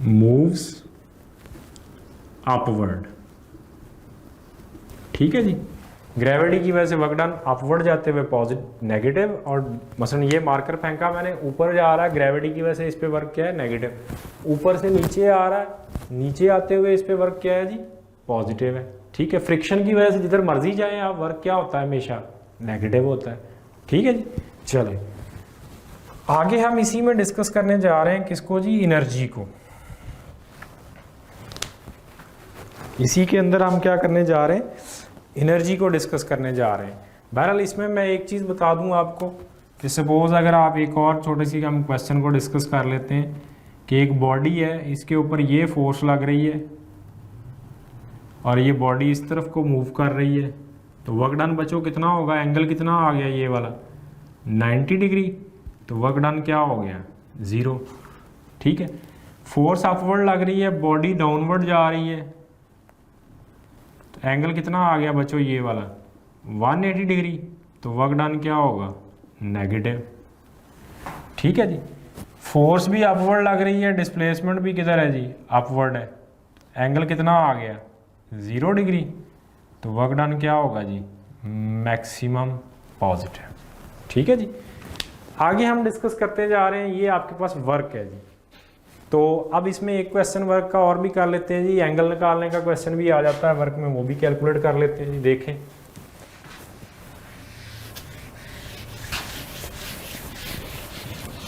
मूव्स अपवर्ड। ठीक है जी, ग्रेविटी की वजह से वर्क डन अपवर्ड जाते हुए पॉजिटिव नेगेटिव, और मसलन ये मार्कर फेंका मैंने, ऊपर जा रहा है ग्रेविटी की वजह से इस पे वर्क क्या है नेगेटिव, ऊपर से नीचे आ रहा है, नीचे आते हुए इस पे वर्क क्या है जी पॉजिटिव है। ठीक है, फ्रिक्शन की वजह से जिधर मर्जी जाए आप वर्क क्या होता है हमेशा नेगेटिव होता है। ठीक है जी, चले आगे हम इसी में डिस्कस करने जा रहे हैं किसको जी, एनर्जी को। इसी के अंदर हम क्या करने जा रहे हैं, एनर्जी को डिस्कस करने जा रहे हैं। बहरहाल इसमें मैं एक चीज़ बता दूं आपको कि सपोज अगर आप एक और छोटी सी हम क्वेश्चन को डिस्कस कर लेते हैं कि एक बॉडी है, इसके ऊपर ये फोर्स लग रही है और ये बॉडी इस तरफ को मूव कर रही है, तो वर्क डन बच्चों कितना होगा, एंगल कितना आ गया ये वाला 90 डिग्री, तो वर्क डन क्या हो गया 0। ठीक है, फोर्स अपवर्ड लग रही है, बॉडी डाउनवर्ड जा रही है, एंगल कितना आ गया बच्चों ये वाला 180 डिग्री, तो वर्क डन क्या होगा नेगेटिव। ठीक है जी, फोर्स भी अपवर्ड लग रही है, डिस्प्लेसमेंट भी किधर है जी अपवर्ड है, एंगल कितना आ गया 0 डिग्री, तो वर्क डन क्या होगा जी मैक्सिमम पॉजिटिव। ठीक है जी, आगे हम डिस्कस करते जा रहे हैं, ये आपके पास वर्क है जी। तो अब इसमें एक क्वेश्चन वर्क का और भी कर लेते हैं जी, एंगल निकालने का क्वेश्चन भी आ जाता है वर्क में, वो भी कैलकुलेट कर लेते हैं जी। देखें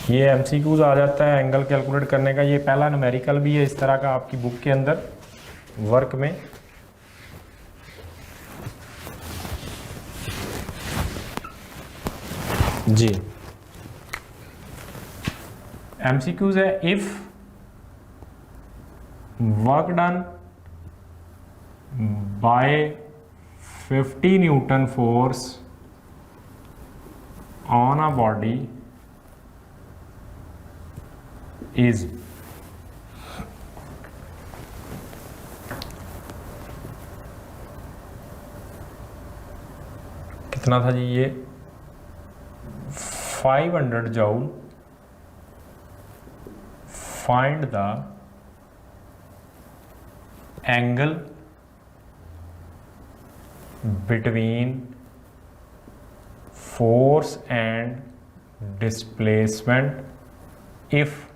ये एमसीक्यूज आ जाता है एंगल कैलकुलेट करने का, ये पहला न्यूमेरिकल भी है इस तरह का आपकी बुक के अंदर वर्क में। जी एमसीक्यूज है, if work done by 50 newton force on a body is कितना था जी ये 500 joule, find the angle between force and displacement if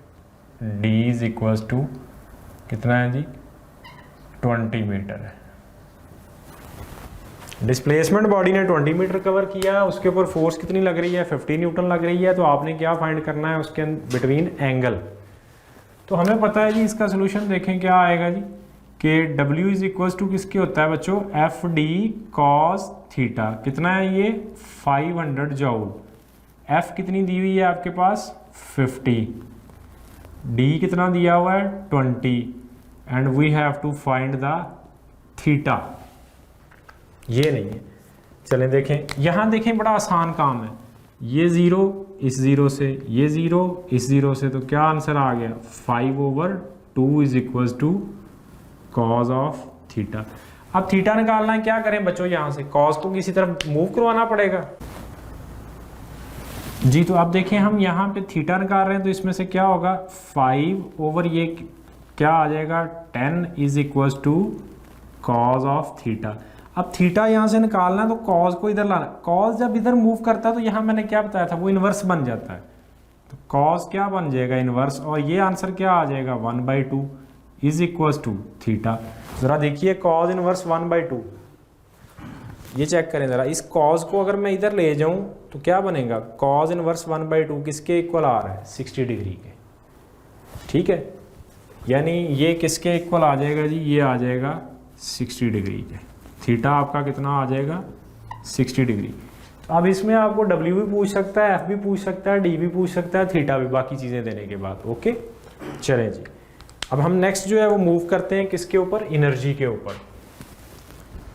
d is equals to कितना है जी 20 मीटर है। डिस्प्लेसमेंट बॉडी ने 20 मीटर कवर किया, उसके ऊपर फोर्स कितनी लग रही है 50 न्यूटन लग रही है, तो आपने क्या फाइंड करना है उसके बिटवीन एंगल। तो हमें पता है जी इसका सोल्यूशन देखें क्या आएगा जी कि W इज इक्वल्स टू किसके होता है बच्चों एफ डी कॉस थीटा, कितना है ये 500 जूल, F कितनी दी हुई है आपके पास 50, D कितना दिया हुआ है 20 and we have to find the theta. ये नहीं है, चलें देखें, यहाँ देखें बड़ा आसान काम है, ये ज़ीरो इस ज़ीरो से, ये ज़ीरो इस ज़ीरो से, तो क्या आंसर आ गया 5/2 is equals to cos of theta. अब थीटा निकालना है, क्या करें बच्चों, यहाँ से कॉज को किसी तरफ मूव करवाना पड़ेगा जी। तो अब देखें हम यहाँ पे थीटा निकाल रहे हैं, तो इसमें से क्या होगा 5 ये क्या आ जाएगा 10 is equals to cos of theta. अब थीटा यहाँ से निकालना है तो कॉज को इधर लाना, कॉज जब इधर मूव करता है तो यहाँ मैंने क्या बताया था वो इन्वर्स बन जाता है, तो कॉज क्या बन जाएगा इन्वर्स, और ये आंसर क्या आ जाएगा 1/2 इज इक्वल्स टू थीटा। ज़रा देखिए कॉज इन्वर्स 1/2, ये चेक करें ज़रा, इस कॉज को अगर मैं इधर ले जाऊं तो क्या बनेगा कॉज इन्वर्स 1/2 किसके इक्वल आ रहा है 60 डिग्री के, ठीक है, यानी ये किसके इक्वल आ जाएगा जी, ये आ जाएगा 60 डिग्री के, थीटा आपका कितना आ जाएगा 60 डिग्री। तो अब इसमें आपको W भी पूछ सकता है, F भी पूछ सकता है, D भी पूछ सकता है, थीटा भी, बाकी चीज़ें देने के बाद। ओके चलें जी, अब हम नेक्स्ट जो है वो मूव करते हैं किसके ऊपर, एनर्जी के ऊपर,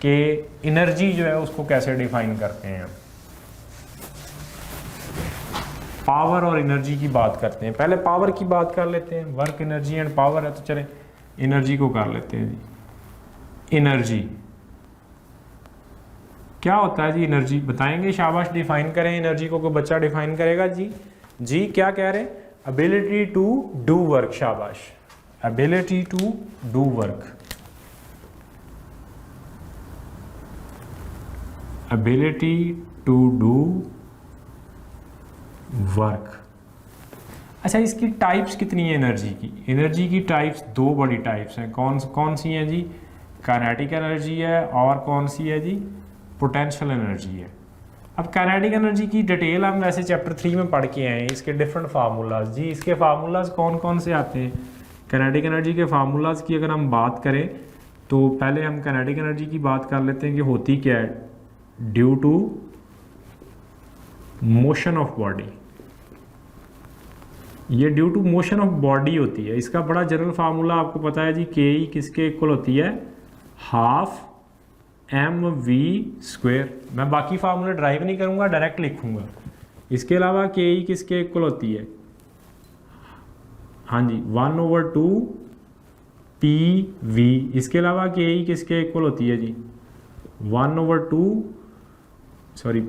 कि एनर्जी जो है उसको कैसे डिफाइन करते हैं। पावर और एनर्जी की बात करते हैं, पहले पावर की बात कर लेते हैं, वर्क एनर्जी एंड पावर है, तो चलें एनर्जी को कर लेते हैं जी। एनर्जी क्या होता है जी, एनर्जी बताएंगे, शाबाश डिफाइन करें एनर्जी को, कोई बच्चा डिफाइन करेगा जी। जी क्या कह रहे हैं, एबिलिटी टू डू वर्क, शाबाश, ability to do work, ability to do work. अच्छा इसकी टाइप्स कितनी है एनर्जी की, एनर्जी की टाइप्स दो बड़ी टाइप्स हैं, कौन कौन सी हैं जी, काइनेटिक एनर्जी है और कौन सी है जी पोटेंशियल एनर्जी है। अब काइनेटिक एनर्जी की डिटेल हम वैसे चैप्टर 3 में पढ़ के आए हैं, इसके डिफरेंट फार्मूलाज जी, इसके फार्मूलाज कौन कौन से आते हैं। काइनेटिक एनर्जी के फार्मूलाज की अगर हम बात करें तो पहले हम काइनेटिक एनर्जी की बात कर लेते हैं कि होती क्या है, due to motion of body, ये due to motion of body होती है। इसका बड़ा जनरल फार्मूला आपको पता है जी, के ई किसके इक्वल होती है, हाफ mv²। मैं बाकी फार्मूला ड्राइव नहीं करूंगा, डायरेक्ट लिखूंगा। इसके अलावा के ई किसके इक्वल होती है, हाँ जी 1/2 PV। इसके अलावा के ई किसके इक्वल होती है जी 1/2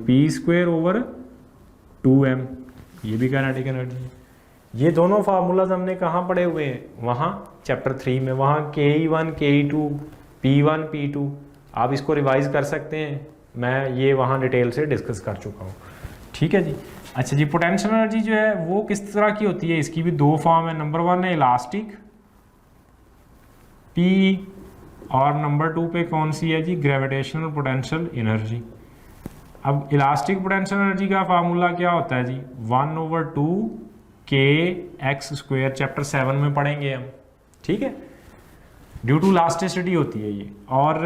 P²/2m, ये भी काइनेटिक एनर्जी है। ये दोनों फार्मूलाज हमने कहाँ पढ़े हुए हैं, वहाँ चैप्टर 3 में, वहाँ KE1 KE2 P1 P2, आप इसको रिवाइज कर सकते हैं, मैं ये वहाँ डिटेल से डिस्कस कर चुका हूँ, ठीक है जी। अच्छा जी, पोटेंशियल एनर्जी जो है वो किस तरह की होती है, इसकी भी दो फॉर्म है, नंबर 1 है इलास्टिक P, और नंबर 2 पे कौन सी है जी ग्रेविटेशनल पोटेंशियल एनर्जी। अब इलास्टिक पोटेंशियल एनर्जी का फार्मूला क्या होता है जी 1/2 kx², चैप्टर 7 में पढ़ेंगे हम, ठीक है, ड्यू टू इलास्टिसिटी होती है ये। और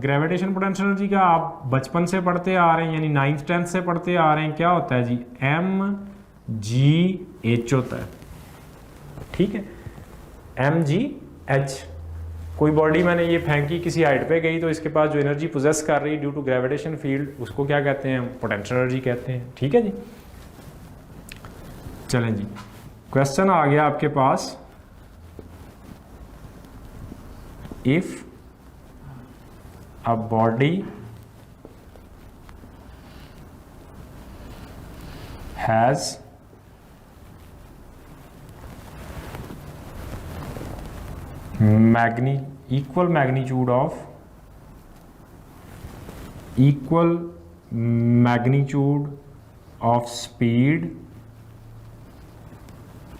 ग्रेविटेशन पोटेंशियल एनर्जी का आप बचपन से पढ़ते आ रहे हैं, यानी 9th 10th से पढ़ते आ रहे हैं, क्या होता है जी mgh होता है, ठीक है, mgh। कोई बॉडी मैंने ये फेंकी किसी हाइट पे गई तो इसके पास जो एनर्जी पोजेस कर रही है ड्यू टू ग्रेविटेशन फील्ड, उसको क्या कहते हैं, पोटेंशियल एनर्जी कहते हैं, ठीक है जी। चलें जी, क्वेश्चन आ गया आपके पास, if a body has equal magnitude of speed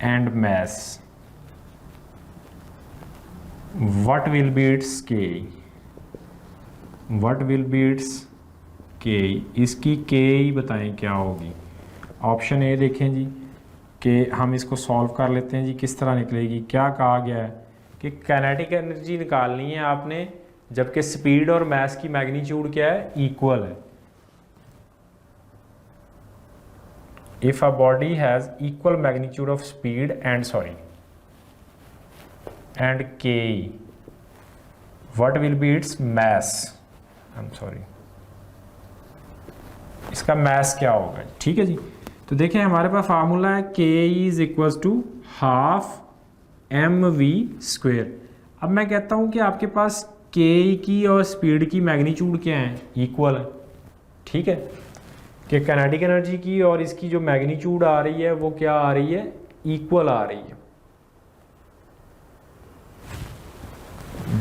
and mass, what will be its K? What will be its K? इसकी K ही बताएं क्या होगी। ऑप्शन ए देखें जी कि हम इसको सॉल्व कर लेते हैं जी, किस तरह निकलेगी। क्या कहा गया है कि काइनेटिक एनर्जी निकालनी है आपने जबकि स्पीड और मास की मैग्नीट्यूड क्या है, इक्वल है। If a body has equal magnitude of speed and K, what will be its mass? इसका mass क्या होगा, ठीक है जी। तो देखें हमारे पास फार्मूला है K is equals to half mv²। अब मैं कहता हूं कि आपके पास K की और स्पीड की मैग्नीट्यूड क्या है, इक्वल है, ठीक है। कि काइनेटिक एनर्जी की और इसकी जो मैग्नीट्यूड आ रही है वो क्या आ रही है, इक्वल आ रही है।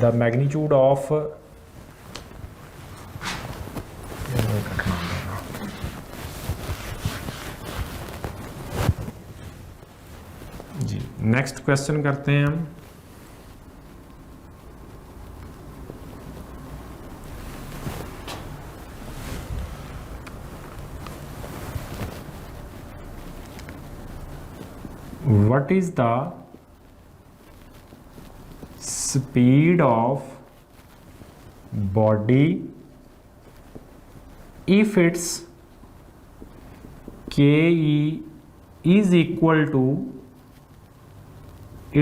द मैग्नीट्यूड ऑफ जी, नेक्स्ट क्वेश्चन करते हैं हम। What is the speed of body if its Ke is equal to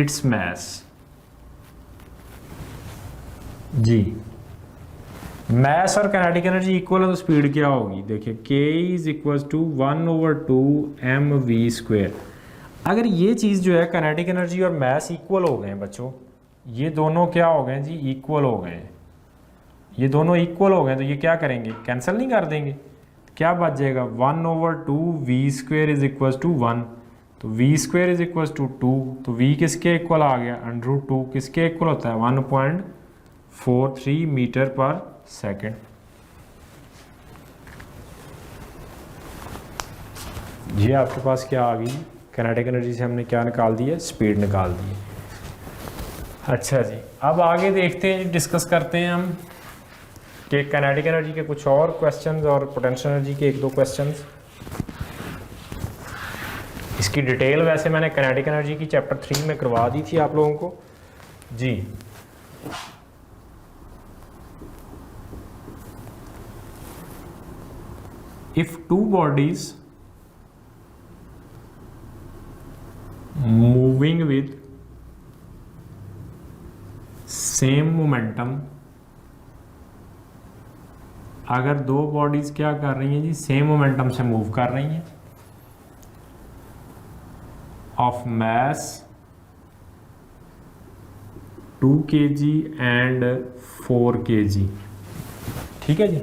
its mass? जी, मास और काइनेटिक एनर्जी इक्वल है तो स्पीड क्या होगी, देखिए K is equal to 1/2 mv²। अगर ये चीज़ जो है काइनेटिक एनर्जी और मास इक्वल हो गए हैं बच्चों, ये दोनों क्या हो गए जी, इक्वल हो गए। ये दोनों इक्वल हो गए तो ये क्या करेंगे, कैंसिल नहीं कर देंगे। क्या बच जाएगा, 1/2v² इज इक्वल टू 1, तो v² इज इक्वल टू 2, तो v किसके इक्वल आ गया, √2 किसके इक्वल होता है, 1.43 मीटर पर सेकेंड। ये आपके पास क्या आ गई, काइनेटिक एनर्जी से हमने क्या निकाल दी है, स्पीड निकाल दी है। अच्छा जी, अब आगे देखते हैं, डिस्कस करते हैं हम कि काइनेटिक एनर्जी के कुछ और क्वेश्चंस और पोटेंशियल एनर्जी के 1-2 क्वेश्चंस। इसकी डिटेल वैसे मैंने काइनेटिक एनर्जी की चैप्टर 3 में करवा दी थी आप लोगों को जी। If two bodies moving with same momentum, अगर दो बॉडीज क्या कर रही हैं जी, सेम मोमेंटम से मूव कर रही हैं, of mass 2 kg and 4 kg, ठीक है जी।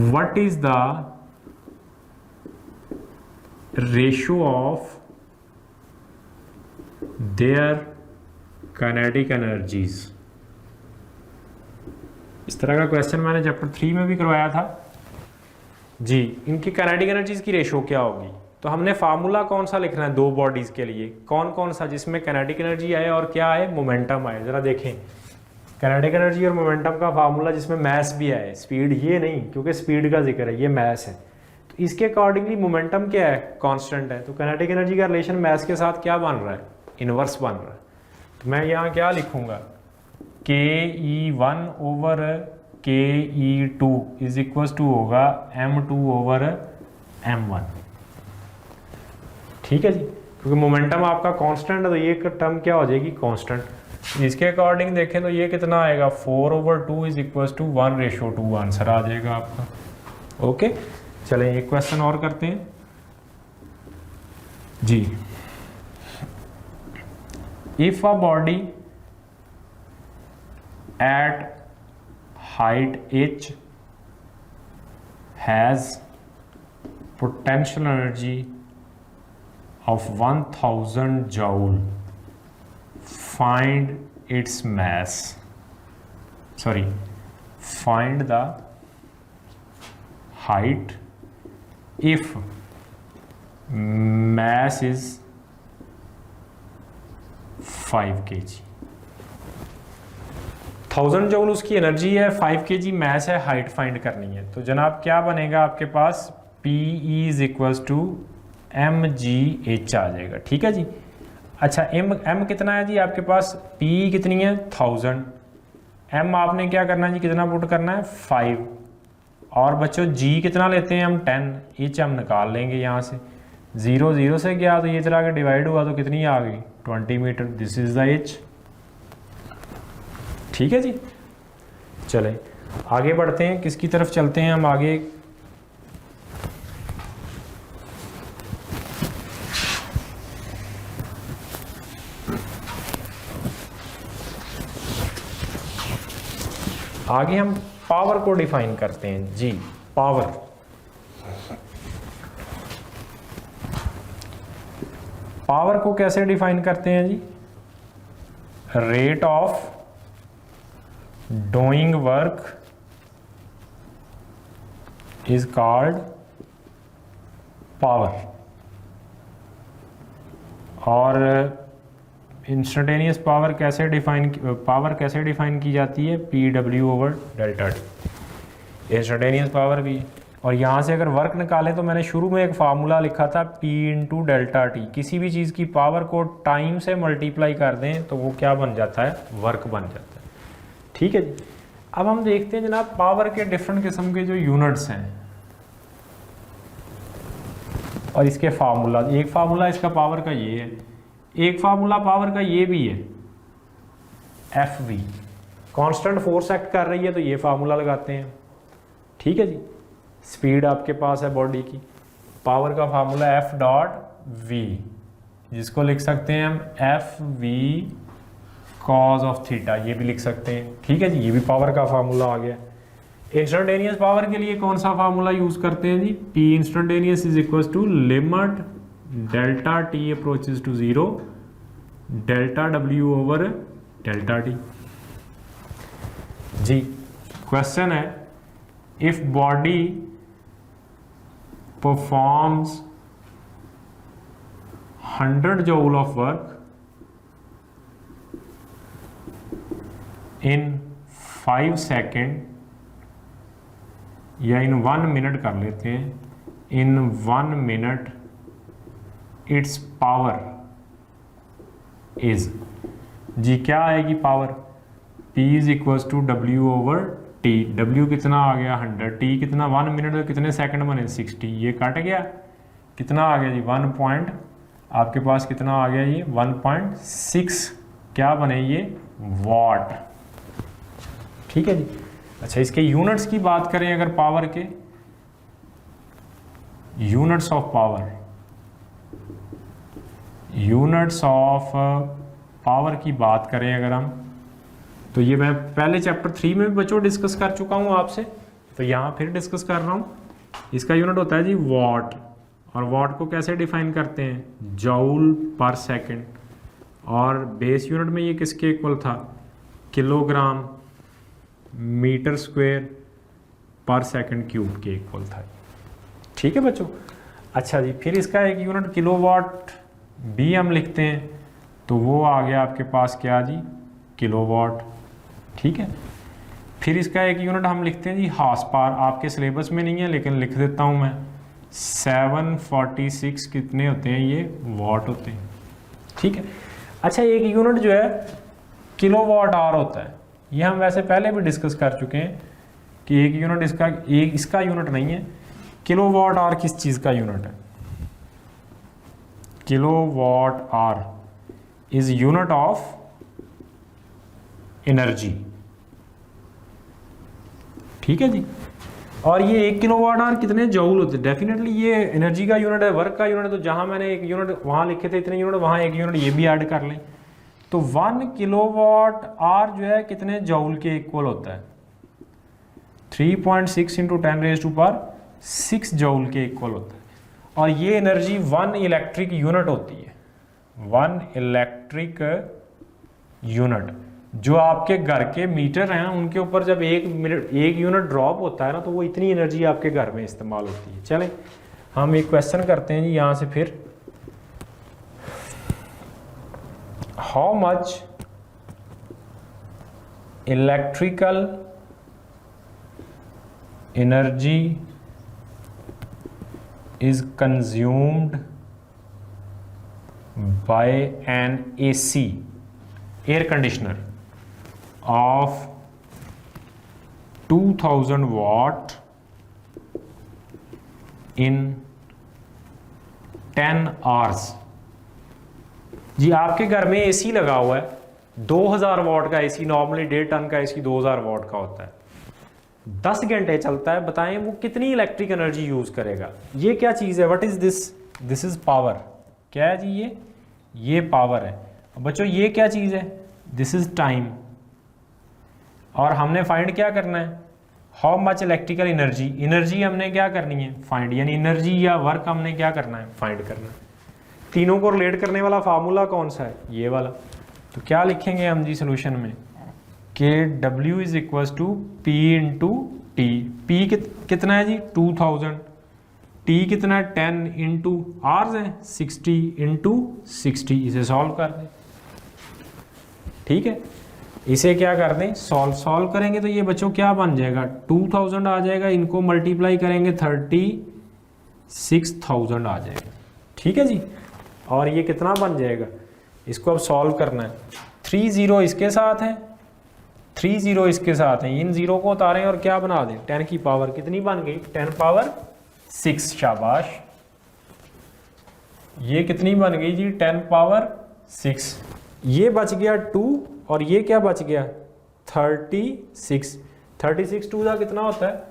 What is the ratio of their kinetic energies. इस तरह का क्वेश्चन मैंने चैप्टर 3 में भी करवाया था जी। इनकी काइनेटिक एनर्जीज की रेशियो क्या होगी, तो हमने फार्मूला कौन सा लिखना है दो बॉडीज के लिए, कौन कौन सा, जिसमें काइनेटिक एनर्जी आए और क्या आए, मोमेंटम आए। जरा देखें काइनेटिक एनर्जी और मोमेंटम का फार्मूला जिसमें मास भी आए, स्पीड ये नहीं क्योंकि स्पीड का जिक्र है, ये मास है, तो इसके अकॉर्डिंगली मोमेंटम क्या है, कांस्टेंट है। तो काइनेटिक एनर्जी का रिलेशन मास के साथ क्या बन रहा है, इनवर्स बन रहा है। तो मैं यहाँ क्या लिखूंगा, KE1/KE2 इज इक्वल टू होगा M2/M1, ठीक है जी। क्योंकि मोमेंटम आपका कांस्टेंट है तो ये टर्म क्या हो जाएगी, कांस्टेंट। इसके अकॉर्डिंग देखें तो ये कितना आएगा, 4/2 इज इक्वल टू 1:2 आंसर आ जाएगा आपका। ओके, चलें एक क्वेश्चन और करते हैं जी। If a body at height h has potential energy of 1000 joule, find its mass, find the height if mass is 5 kg। 1000 joule उसकी एनर्जी है, 5 kg मैस है, हाइट फाइंड करनी है। तो जनाब क्या बनेगा आपके पास, P is equals to mgh आ जाएगा। ठीक है जी। अच्छा m कितना है जी आपके पास, P कितनी है 1000, m आपने क्या करना है जी, कितना पुट करना है 5, और बच्चों g कितना लेते हैं हम 10, h हम निकाल लेंगे यहाँ से, 0 0 से गया तो ये तरह के डिवाइड हुआ तो कितनी आ गई 20 metre, this is the h। ठीक है जी। चलें आगे बढ़ते हैं, किसकी तरफ चलते हैं हम आगे। आगे हम पावर को डिफाइन करते हैं जी। पावर, पावर को कैसे डिफाइन करते हैं जी, rate of doing work is called power, और इंस्टेंटेनियस पावर कैसे डिफाइन की जाती है, PW over delta t, instantaneous power भी। और यहाँ से अगर वर्क निकालें तो मैंने शुरू में एक फार्मूला लिखा था P इंटू डेल्टा टी, किसी भी चीज़ की पावर को टाइम से मल्टीप्लाई कर दें तो वो क्या बन जाता है, वर्क बन जाता है। ठीक है जी। अब हम देखते हैं जनाब पावर के डिफरेंट किस्म के जो यूनिट्स हैं और इसके फार्मूला। एक फार्मूला इसका पावर का ये है, एक फार्मूला पावर का ये भी है, FV, कांस्टेंट फोर्स एक्ट कर रही है तो ये फार्मूला लगाते हैं। ठीक है जी। स्पीड आपके पास है बॉडी की, पावर का फार्मूला F डॉट V, जिसको लिख सकते हैं हम FV कॉज ऑफ थीटा, ये भी लिख सकते हैं। ठीक है जी, ये भी पावर का फार्मूला आ गया। इंस्टेंटेनियस पावर के लिए कौन सा फार्मूला यूज करते हैं जी, P instantaneous is equal to limit delta t approaches to 0 delta W over delta t. जी क्वेश्चन है, if body performs 100 joule of work in 5 second, या इन 1 मिनट कर लेते हैं, in 1 minute its power is, जी क्या आएगी power, P is equals to W over T, W कितना आ गया 100, T कितना 1 मिनट में कितने सेकंड बने 60, ये कट गया, कितना आ गया जी 1 पॉइंट, आपके पास कितना आ गया ये 1.6, क्या बने ये वॉट। ठीक है जी। अच्छा इसके यूनिट्स की बात करें अगर पावर के, units of power, units of power की बात करें अगर हम, तो ये मैं पहले चैप्टर 3 में भी बच्चों डिस्कस कर चुका हूँ आपसे, तो यहाँ फिर डिस्कस कर रहा हूँ। इसका यूनिट होता है जी वॉट, और वॉट को कैसे डिफाइन करते हैं, जूल पर सेकंड, और बेस यूनिट में ये किसके इक्वल था, किलोग्राम मीटर स्क्वायर पर सेकंड क्यूब के इक्वल था। ठीक है बच्चों। अच्छा जी, फिर इसका एक यूनिट किलोवाट भी हम लिखते हैं, तो वो आ गया आपके पास क्या जी, किलोवाट। ठीक है। फिर इसका एक यूनिट हम लिखते हैं जी हार्स पावर, आपके सिलेबस में नहीं है लेकिन लिख देता हूँ मैं, 746 कितने होते हैं ये वाट होते हैं। ठीक है। अच्छा एक यूनिट जो है किलोवाट आवर होता है, ये हम वैसे पहले भी डिस्कस कर चुके हैं कि एक यूनिट इसका यूनिट नहीं है। किलोवाट आवर किस चीज़ का यूनिट है, kilowatt hour is unit of energy. ठीक है जी। और ये 1 किलोवाट आवर कितने जूल होते हैं, डेफिनेटली ये एनर्जी का यूनिट है, वर्क का यूनिट है, तो जहां मैंने एक यूनिट वहां लिखे थे इतने यूनिट, वहां एक यूनिट ये भी ऐड कर लें, तो 1 किलोवाट आवर जो है कितने जूल के इक्वल होता है, 3.6 इंटू 10⁻⁶ जूल के इक्वल होता है। और ये एनर्जी 1 इलेक्ट्रिक यूनिट होती है, 1 इलेक्ट्रिक यूनिट। जो आपके घर के मीटर हैं उनके ऊपर जब 1 यूनिट ड्रॉप होता है ना, तो वो इतनी एनर्जी आपके घर में इस्तेमाल होती है। चलें हम एक क्वेश्चन करते हैं जी यहाँ से फिर, how much electrical energy is consumed by an AC air conditioner of 2000 watt in 10 hours। जी आपके घर में एसी लगा हुआ है, 2000 वाट का एसी, नॉर्मली 1.5 टन का एसी 2000 वाट का होता है, 10 घंटे चलता है, बताएं वो कितनी इलेक्ट्रिक एनर्जी यूज करेगा। ये क्या चीज है, what is this, this is power. क्या है जी ये पावर है। बच्चों ये क्या चीज है, दिस इज टाइम। और हमने फाइंड क्या करना है, how much electrical energy, energy हमने क्या करनी है फाइंड, यानी एनर्जी या वर्क हमने क्या करना है फाइंड करना है। तीनों को रिलेट करने वाला फार्मूला कौन सा है, ये वाला। तो क्या लिखेंगे हम जी सोल्यूशन में, के W is equal to P into T. P कितना है जी 2000, टी कितना है 10 इंटू आर्स है 60 इंटू 60। इसे सॉल्व कर दें, ठीक है, इसे क्या कर दें सॉल्व करेंगे तो ये बच्चों क्या बन जाएगा 2000 आ जाएगा, इनको मल्टीप्लाई करेंगे 36,000 आ जाएगा, ठीक है जी। और ये कितना बन जाएगा, इसको अब सॉल्व करना है। 3 0 इसके साथ है, 3 0 इसके साथ है, इन जीरो को उतारें और क्या बना दें 10 की पावर कितनी बन गई 10 पावर 6, शाबाश। ये कितनी बन गई जी 10 पावर 6। ये बच गया 2 और ये क्या बच गया 36। 36 टू दा कितना होता है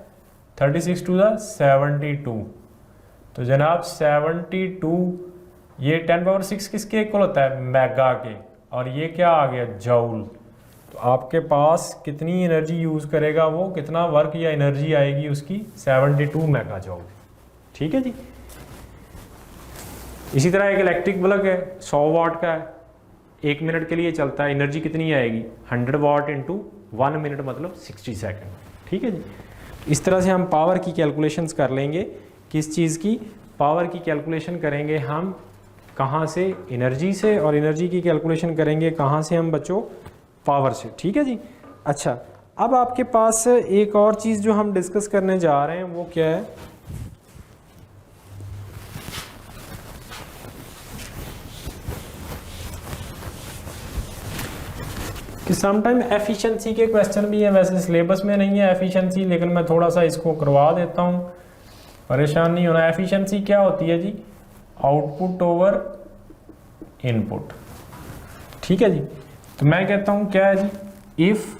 36 टू दा 72। तो जनाब 72 ये 10 पावर 6 किसके इक्वल होता है मेगा के, और ये क्या आ गया जूल। तो आपके पास कितनी एनर्जी यूज करेगा वो, कितना वर्क या एनर्जी आएगी उसकी 72 मेगा जूल, ठीक है जी। इसी तरह एक इलेक्ट्रिक बल्ब है 100 वाट का है, 1 मिनट के लिए चलता है, एनर्जी कितनी आएगी 100 वाट इंटू 1 मिनट मतलब 60 सेकेंड, ठीक है जी। इस तरह से हम पावर की कैलकुलेशंस कर लेंगे। किस चीज़ की पावर की कैलकुलेशन करेंगे हम, कहाँ से एनर्जी से, और एनर्जी की कैलकुलेशन करेंगे कहाँ से हम बच्चों पावर से, ठीक है जी। अच्छा अब आपके पास एक और चीज़ जो हम डिस्कस करने जा रहे हैं वो क्या है, कि समटाइम एफिशिएंसी के क्वेश्चन भी है, वैसे सिलेबस में नहीं है एफिशिएंसी, लेकिन मैं थोड़ा सा इसको करवा देता हूँ, परेशान नहीं होना। एफिशिएंसी क्या होती है जी आउटपुट ओवर इनपुट, ठीक है जी। तो मैं कहता हूं क्या है जी, if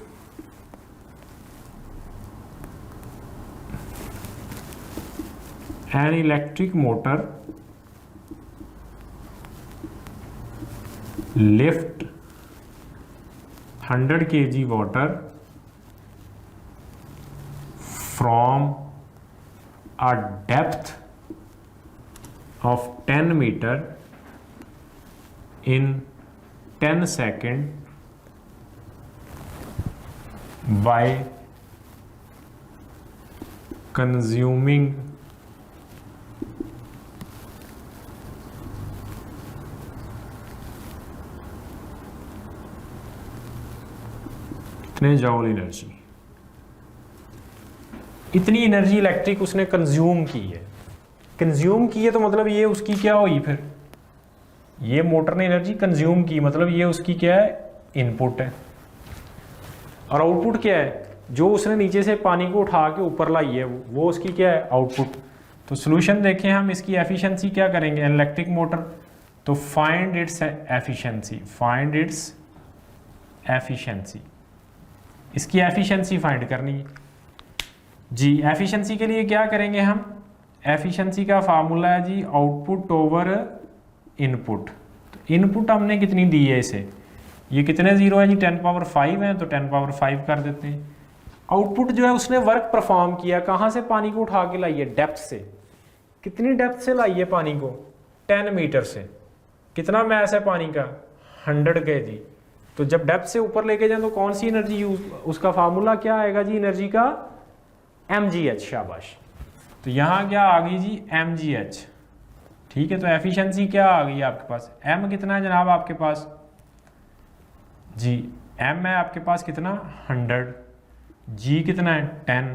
an electric motor lift 100 kg water from a depth of 10 meter in 10 seconds by consuming कितने जॉल एनर्जी, इतनी एनर्जी इलेक्ट्रिक उसने कंज्यूम की है। कंज्यूम की है तो मतलब ये उसकी क्या हुई, फिर ये मोटर ने एनर्जी कंज्यूम की, मतलब ये उसकी क्या है इनपुट है। और आउटपुट क्या है, जो उसने नीचे से पानी को उठा के ऊपर लाई है वो उसकी क्या है आउटपुट। तो सोल्यूशन देखें हम, इसकी एफिशिएंसी क्या करेंगे इलेक्ट्रिक मोटर, तो find its efficiency, find its efficiency, इसकी एफिशिएंसी फाइंड करनी है जी। एफिशिएंसी के लिए क्या करेंगे हम, एफिशिएंसी का फार्मूला है जी आउटपुट ओवर इनपुट। तो इनपुट हमने कितनी दी है इसे, ये कितने जीरो है जी 10 पावर 5 है, तो 10 पावर 5 कर देते हैं। आउटपुट जो है उसने वर्क परफॉर्म किया, कहाँ से पानी को उठा के लाई है डेप्थ से, कितनी डेप्थ से लाई है पानी को 10 मीटर से, कितना मैस है पानी का 100 kg। तो जब डेप्थ से ऊपर लेके जाए तो कौन सी एनर्जी यूज, उसका फार्मूला क्या आएगा जी एनर्जी का mgh, शाबाश। तो यहाँ क्या आ गई जी mgh, ठीक है। तो एफिशिएंसी क्या आ गई आपके पास, m कितना है जनाब आपके पास जी, m है आपके पास कितना 100, g कितना है 10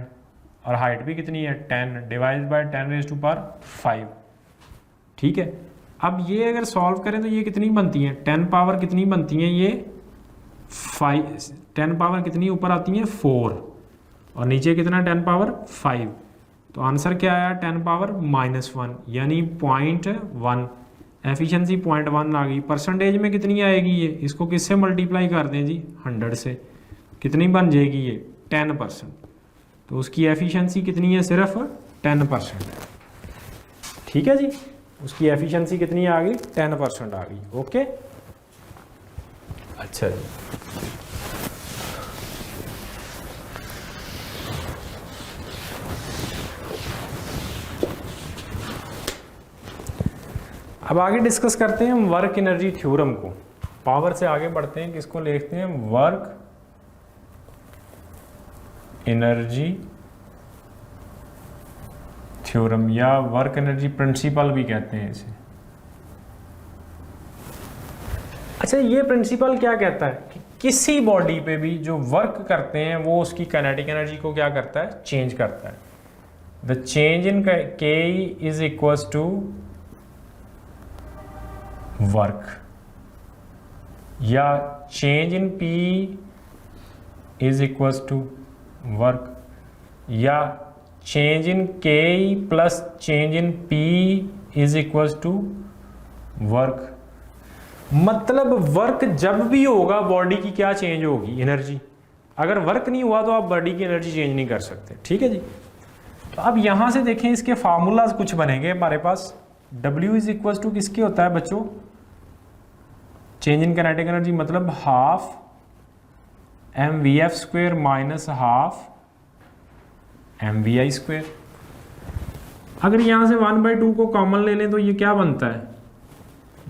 और हाइट भी कितनी है 10 डिवाइड बाय 10⁵5, ठीक है। अब ये अगर सॉल्व करें तो ये कितनी बनती है 10 पावर कितनी बनती है ये 5, 10 पावर कितनी ऊपर आती है 4 और नीचे कितना 10 पावर 5, तो आंसर क्या आया 10 पावर -1 यानी 0.1, एफिशिएंसी 0.1 आ गई। परसेंटेज में कितनी आएगी ये, इसको किससे मल्टीप्लाई कर दें जी 100 से, कितनी बन जाएगी ये 10%, तो उसकी एफिशिएंसी कितनी है सिर्फ 10% है, ठीक है जी। उसकी एफिशिएंसी कितनी आ गई 10% आ गई, ओके। अच्छा जी, अब आगे डिस्कस करते हैं हम वर्क एनर्जी थ्योरम को। पावर से आगे बढ़ते हैं, किसको लिखते हैं वर्क एनर्जी थ्योरम या वर्क एनर्जी प्रिंसिपल भी कहते हैं इसे। अच्छा, ये प्रिंसिपल क्या कहता है कि किसी बॉडी पे भी जो वर्क करते हैं वो उसकी काइनेटिक एनर्जी को क्या करता है चेंज करता है। The change in K is equals to work, या change in P is equals to work, या change in K plus change in P is equals to work. मतलब वर्क जब भी होगा बॉडी की क्या चेंज होगी एनर्जी, अगर वर्क नहीं हुआ तो आप बॉडी की एनर्जी चेंज नहीं कर सकते, ठीक है जी। तो अब यहां से देखें इसके फार्मूलाज कुछ बनेंगे हमारे पास। W इज इक्वल्स टू किसके होता है बच्चों, चेंज इन काइनेटिक एनर्जी मतलब half mvf² minus half mvi²। अगर यहां से 1/2 को कॉमन ले लें तो ये क्या बनता है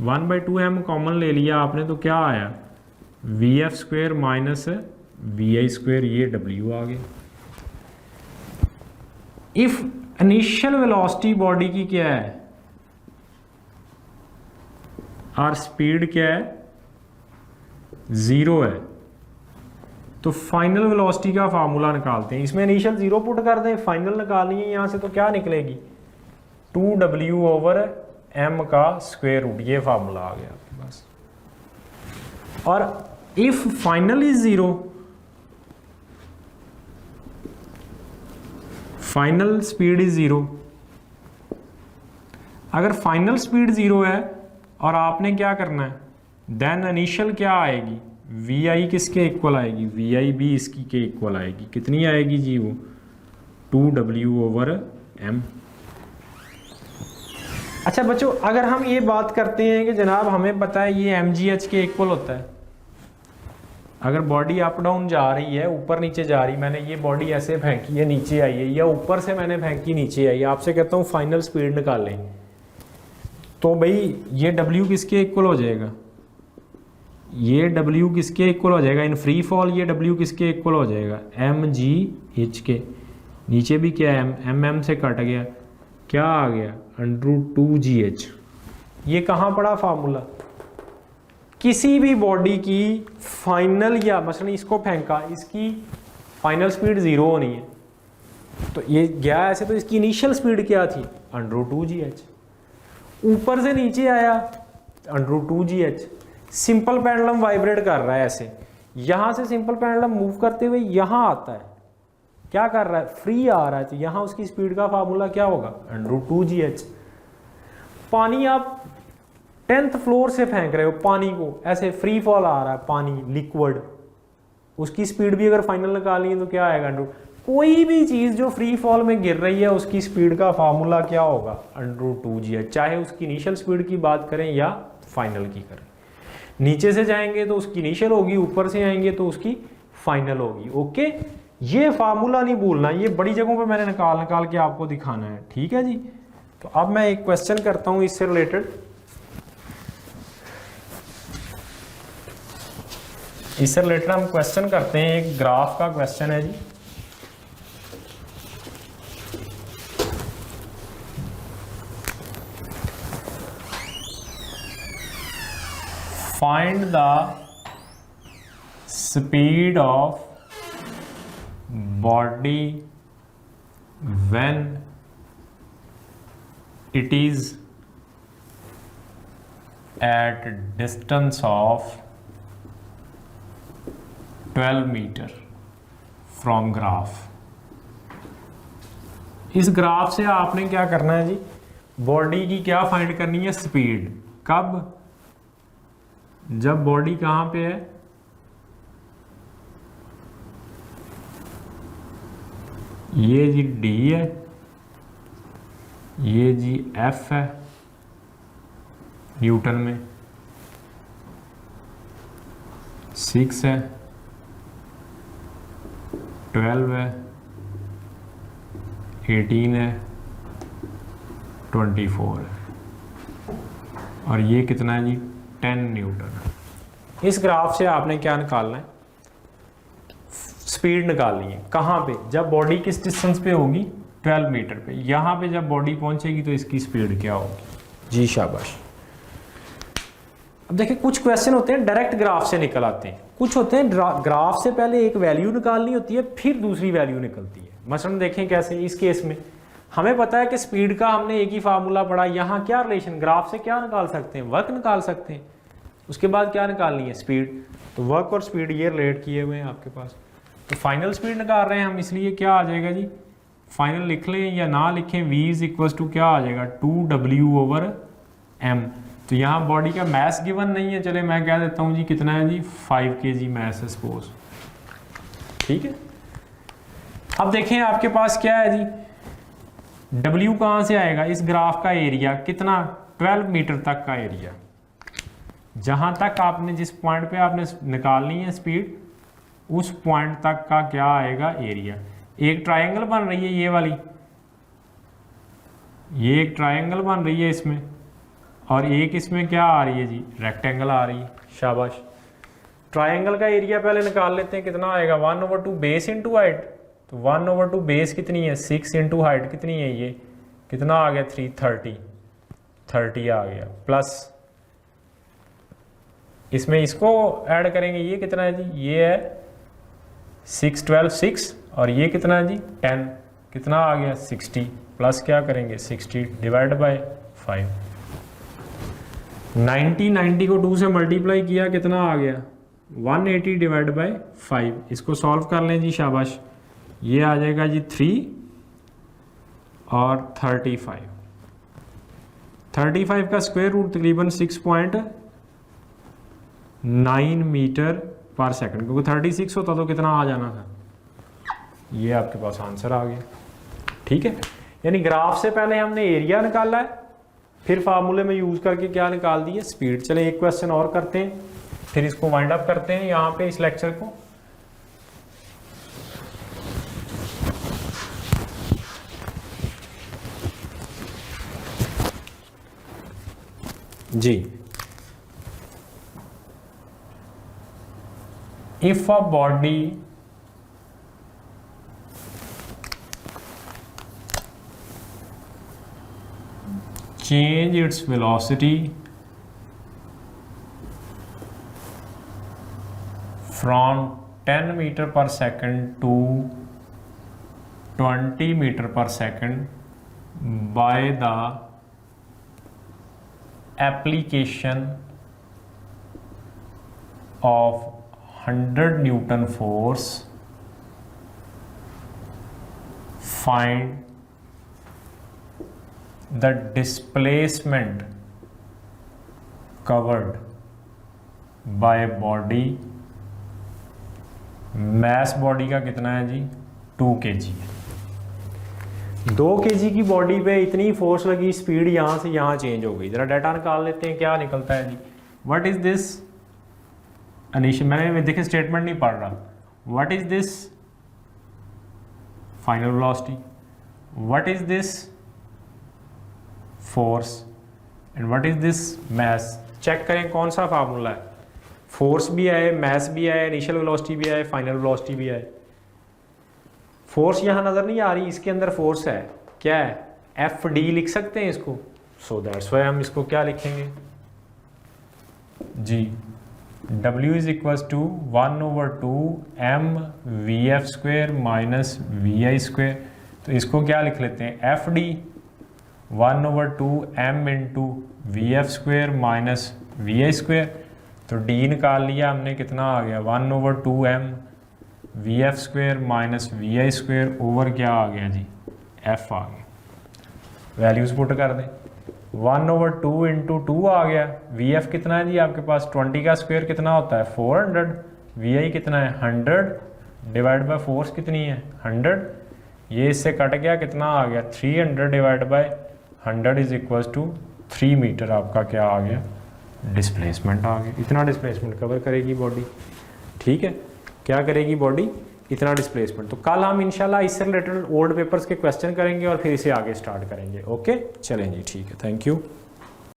1/2 m कॉमन ले लिया आपने तो क्या आया vf² माइनस vi², ये w आ गया। इफ इनिशियल वेलोसिटी बॉडी की क्या है और स्पीड क्या है 0 है, तो फाइनल वेलोसिटी का फार्मूला निकालते हैं। इसमें इनिशियल 0 पुट कर दें, फाइनल निकालनी है यहां से, तो क्या निकलेगी 2w/m का स्क्वायर रूट, ये फार्मूला आ गया आपके पास। और if final is 0, final speed is 0, अगर फाइनल स्पीड 0 है और आपने क्या करना है देन इनिशियल क्या आएगी vi किसके इक्वल आएगी, vi भी इसकी के इक्वल आएगी, कितनी आएगी जी वो 2w/m। अच्छा बच्चों, अगर हम ये बात करते हैं कि जनाब हमें पता है ये mgh के इक्वल होता है, अगर बॉडी अप डाउन जा रही है ऊपर नीचे जा रही, मैंने ये बॉडी ऐसे फेंकी है नीचे आई है, या ऊपर से मैंने फेंकी नीचे आई है, आपसे कहता हूँ फाइनल स्पीड निकालें, तो भाई ये w किसके इक्वल हो जाएगा, ये w किसके इक्वल हो जाएगा इन फ्री फॉल, ये w किसके इक्वल हो जाएगा mgh के, नीचे भी क्या है m से कट गया, क्या आ गया √2gh। ये कहाँ पड़ा फार्मूला, किसी भी बॉडी की फाइनल, या मसलन इसको फेंका, इसकी फाइनल स्पीड 0 होनी है, तो ये गया ऐसे, तो इसकी इनिशियल स्पीड क्या थी √2gh, ऊपर से नीचे आया √2gh। सिंपल पेंडुलम वाइब्रेट कर रहा है ऐसे, यहां से सिंपल पेंडुलम मूव करते हुए यहां आता है, क्या कर रहा है फ्री आ रहा है, तो यहां उसकी स्पीड का फार्मूला क्या होगा √2gh। पानी आप 10th फ्लोर से फेंक रहे हो पानी को, ऐसे फ्री फॉल आ रहा है पानी लिक्विड, उसकी स्पीड भी अगर फाइनल निकाली है तो क्या आएगा कोई भी चीज जो फ्री फॉल में गिर रही है उसकी स्पीड का फार्मूला क्या होगा √2gh, चाहे उसकी इनिशियल स्पीड की बात करें या फाइनल की करें। नीचे से जाएंगे तो उसकी इनिशियल होगी, ऊपर से आएंगे तो उसकी फाइनल होगी, ओके। ये फार्मूला नहीं भूलना, ये बड़ी जगहों पे मैंने निकाल के आपको दिखाना है, ठीक है जी। तो अब मैं एक क्वेश्चन करता हूं इससे रिलेटेड, हम क्वेश्चन करते हैं, एक ग्राफ का क्वेश्चन है जी। Find the speed of body when it is at distance of 12 meter from graph. इस ग्राफ से आपने क्या करना है जी, बॉडी की क्या फाइंड करनी है, स्पीड। कब, जब बॉडी कहां पे है, ये जी डी है, ये जी एफ है न्यूटन में, 6 है, 12 है, 18 है, 24 है, और ये कितना है जी 10 न्यूटन है। इस ग्राफ से आपने क्या निकालना है, स्पीड निकालनी है। कहाँ पे, जब बॉडी किस डिस्टेंस पे होगी, 12 मीटर पे। यहाँ पे जब बॉडी पहुंचेगी तो इसकी स्पीड क्या होगी जी, शाबाश। अब देखिए कुछ क्वेश्चन होते हैं डायरेक्ट ग्राफ से निकल आते हैं, कुछ होते हैं ग्राफ से पहले एक वैल्यू निकालनी होती है फिर दूसरी वैल्यू निकलती है। मसलन देखें कैसे, इस केस में हमें पता है कि स्पीड का हमने एक ही फार्मूला पढ़ा, यहाँ क्या रिलेशन, ग्राफ से क्या निकाल सकते हैं, वर्क निकाल सकते हैं। उसके बाद क्या निकालनी है, स्पीड। तो वर्क और स्पीड ये रिलेट किए हुए हैं आपके पास। तो फाइनल स्पीड निकाल रहे हैं हम, इसलिए क्या आ जाएगा जी, फाइनल लिख लें या ना लिखें, v इज इक्वल टू क्या आ जाएगा 2w/m। तो यहाँ बॉडी का मैस गिवन नहीं है, चले मैं कह देता हूँ जी कितना है जी 5 kg मैस है सपोज, ठीक है। अब देखें आपके पास क्या है जी, W कहाँ से आएगा, इस ग्राफ का एरिया कितना, 12 मीटर तक का एरिया। जहाँ तक आपने जिस पॉइंट पे आपने निकालनी है स्पीड, उस पॉइंट तक का क्या आएगा एरिया। एक ट्रायंगल बन रही है ये वाली, ये एक ट्रायंगल बन रही है इसमें, और एक इसमें क्या आ रही है जी, रेक्टेंगल आ रही है, शाबाश। ट्रायंगल का एरिया पहले निकाल लेते हैं, कितना आएगा 1/2 बेस इंटू हाइट। तो 1/2 बेस कितनी है 6 इंटू हाइट कितनी है, ये कितना आ गया 30 आ गया, प्लस इसमें इसको ऐड करेंगे, ये कितना है जी, ये है 6 12 6, और ये कितना है जी 10, कितना आ गया 60, प्लस क्या करेंगे 60 डिवाइड बाय 5। 90 को 2 से मल्टीप्लाई किया, कितना आ गया 180 डिवाइड बाय 5। इसको सॉल्व कर लें जी, शाबाश। ये आ जाएगा जी 3 और 35 का स्क्वायर रूट तकरीबन 6.9 मीटर पर सेकंड, क्योंकि 36 होता तो कितना आ जाना था, ये आपके पास आंसर आ गया, ठीक है। यानी ग्राफ से पहले हमने एरिया निकाला है, फिर फार्मूले में यूज करके क्या निकाल दिए, स्पीड। चले एक क्वेश्चन और करते हैं, फिर इसको वाइंड अप करते हैं यहाँ पे इस लेक्चर को। जी, if a body change its velocity from 10 meter per second to 20 meter per second by the application of 100 Newton force, find the displacement covered by body। mass body का कितना है जी 2 kg है। 2 kg की body पे इतनी force लगी, speed यहाँ से यहाँ चेंज हो गई। जरा डाटा निकाल लेते हैं, क्या निकलता है जी। व्हाट इज दिस, अनिश मैंने देखिए स्टेटमेंट नहीं पढ़ रहा। What is this final velocity, what is this force, and what is this mass. Check करें कौन सा फार्मूला है, फोर्स भी आए, मैस भी आए, इनिशियल वेलोसिटी भी आए, फाइनल वेलोसिटी भी आए। फोर्स यहाँ नजर नहीं आ रही, इसके अंदर फोर्स है, क्या है एफ डी लिख सकते हैं इसको। सो दैट्स व्हाई हम इसको क्या लिखेंगे जी W is equals to 1/2 mvf² minus vi²। तो इसको क्या लिख लेते हैं, FD 1/2 m into vf² minus vi²। तो D निकाल लिया हमने, कितना आ गया 1/2 m vf² minus vi² over क्या आ गया जी, f आ गया। वैल्यूज़ पुट कर दें, 1/2 इंटू 2 आ गया। vf कितना है जी आपके पास, 20 का स्क्वायर कितना होता है 400, vi कितना है 100 डिवाइड बाय फोर्स कितनी है 100, ये इससे कट गया, कितना आ गया 300 divide by 100 is equals to 3 metre आपका क्या आ गया, डिस्प्लेसमेंट आ गया। इतना डिस्प्लेसमेंट कवर करेगी बॉडी, ठीक है, क्या करेगी बॉडी, इतना डिस्प्लेसमेंट। तो कल हम इंशाल्लाह इससे रिलेटेड ओल्ड पेपर्स के क्वेश्चन करेंगे और फिर इसे आगे स्टार्ट करेंगे। ओके चलें जी, ठीक है, थैंक यू।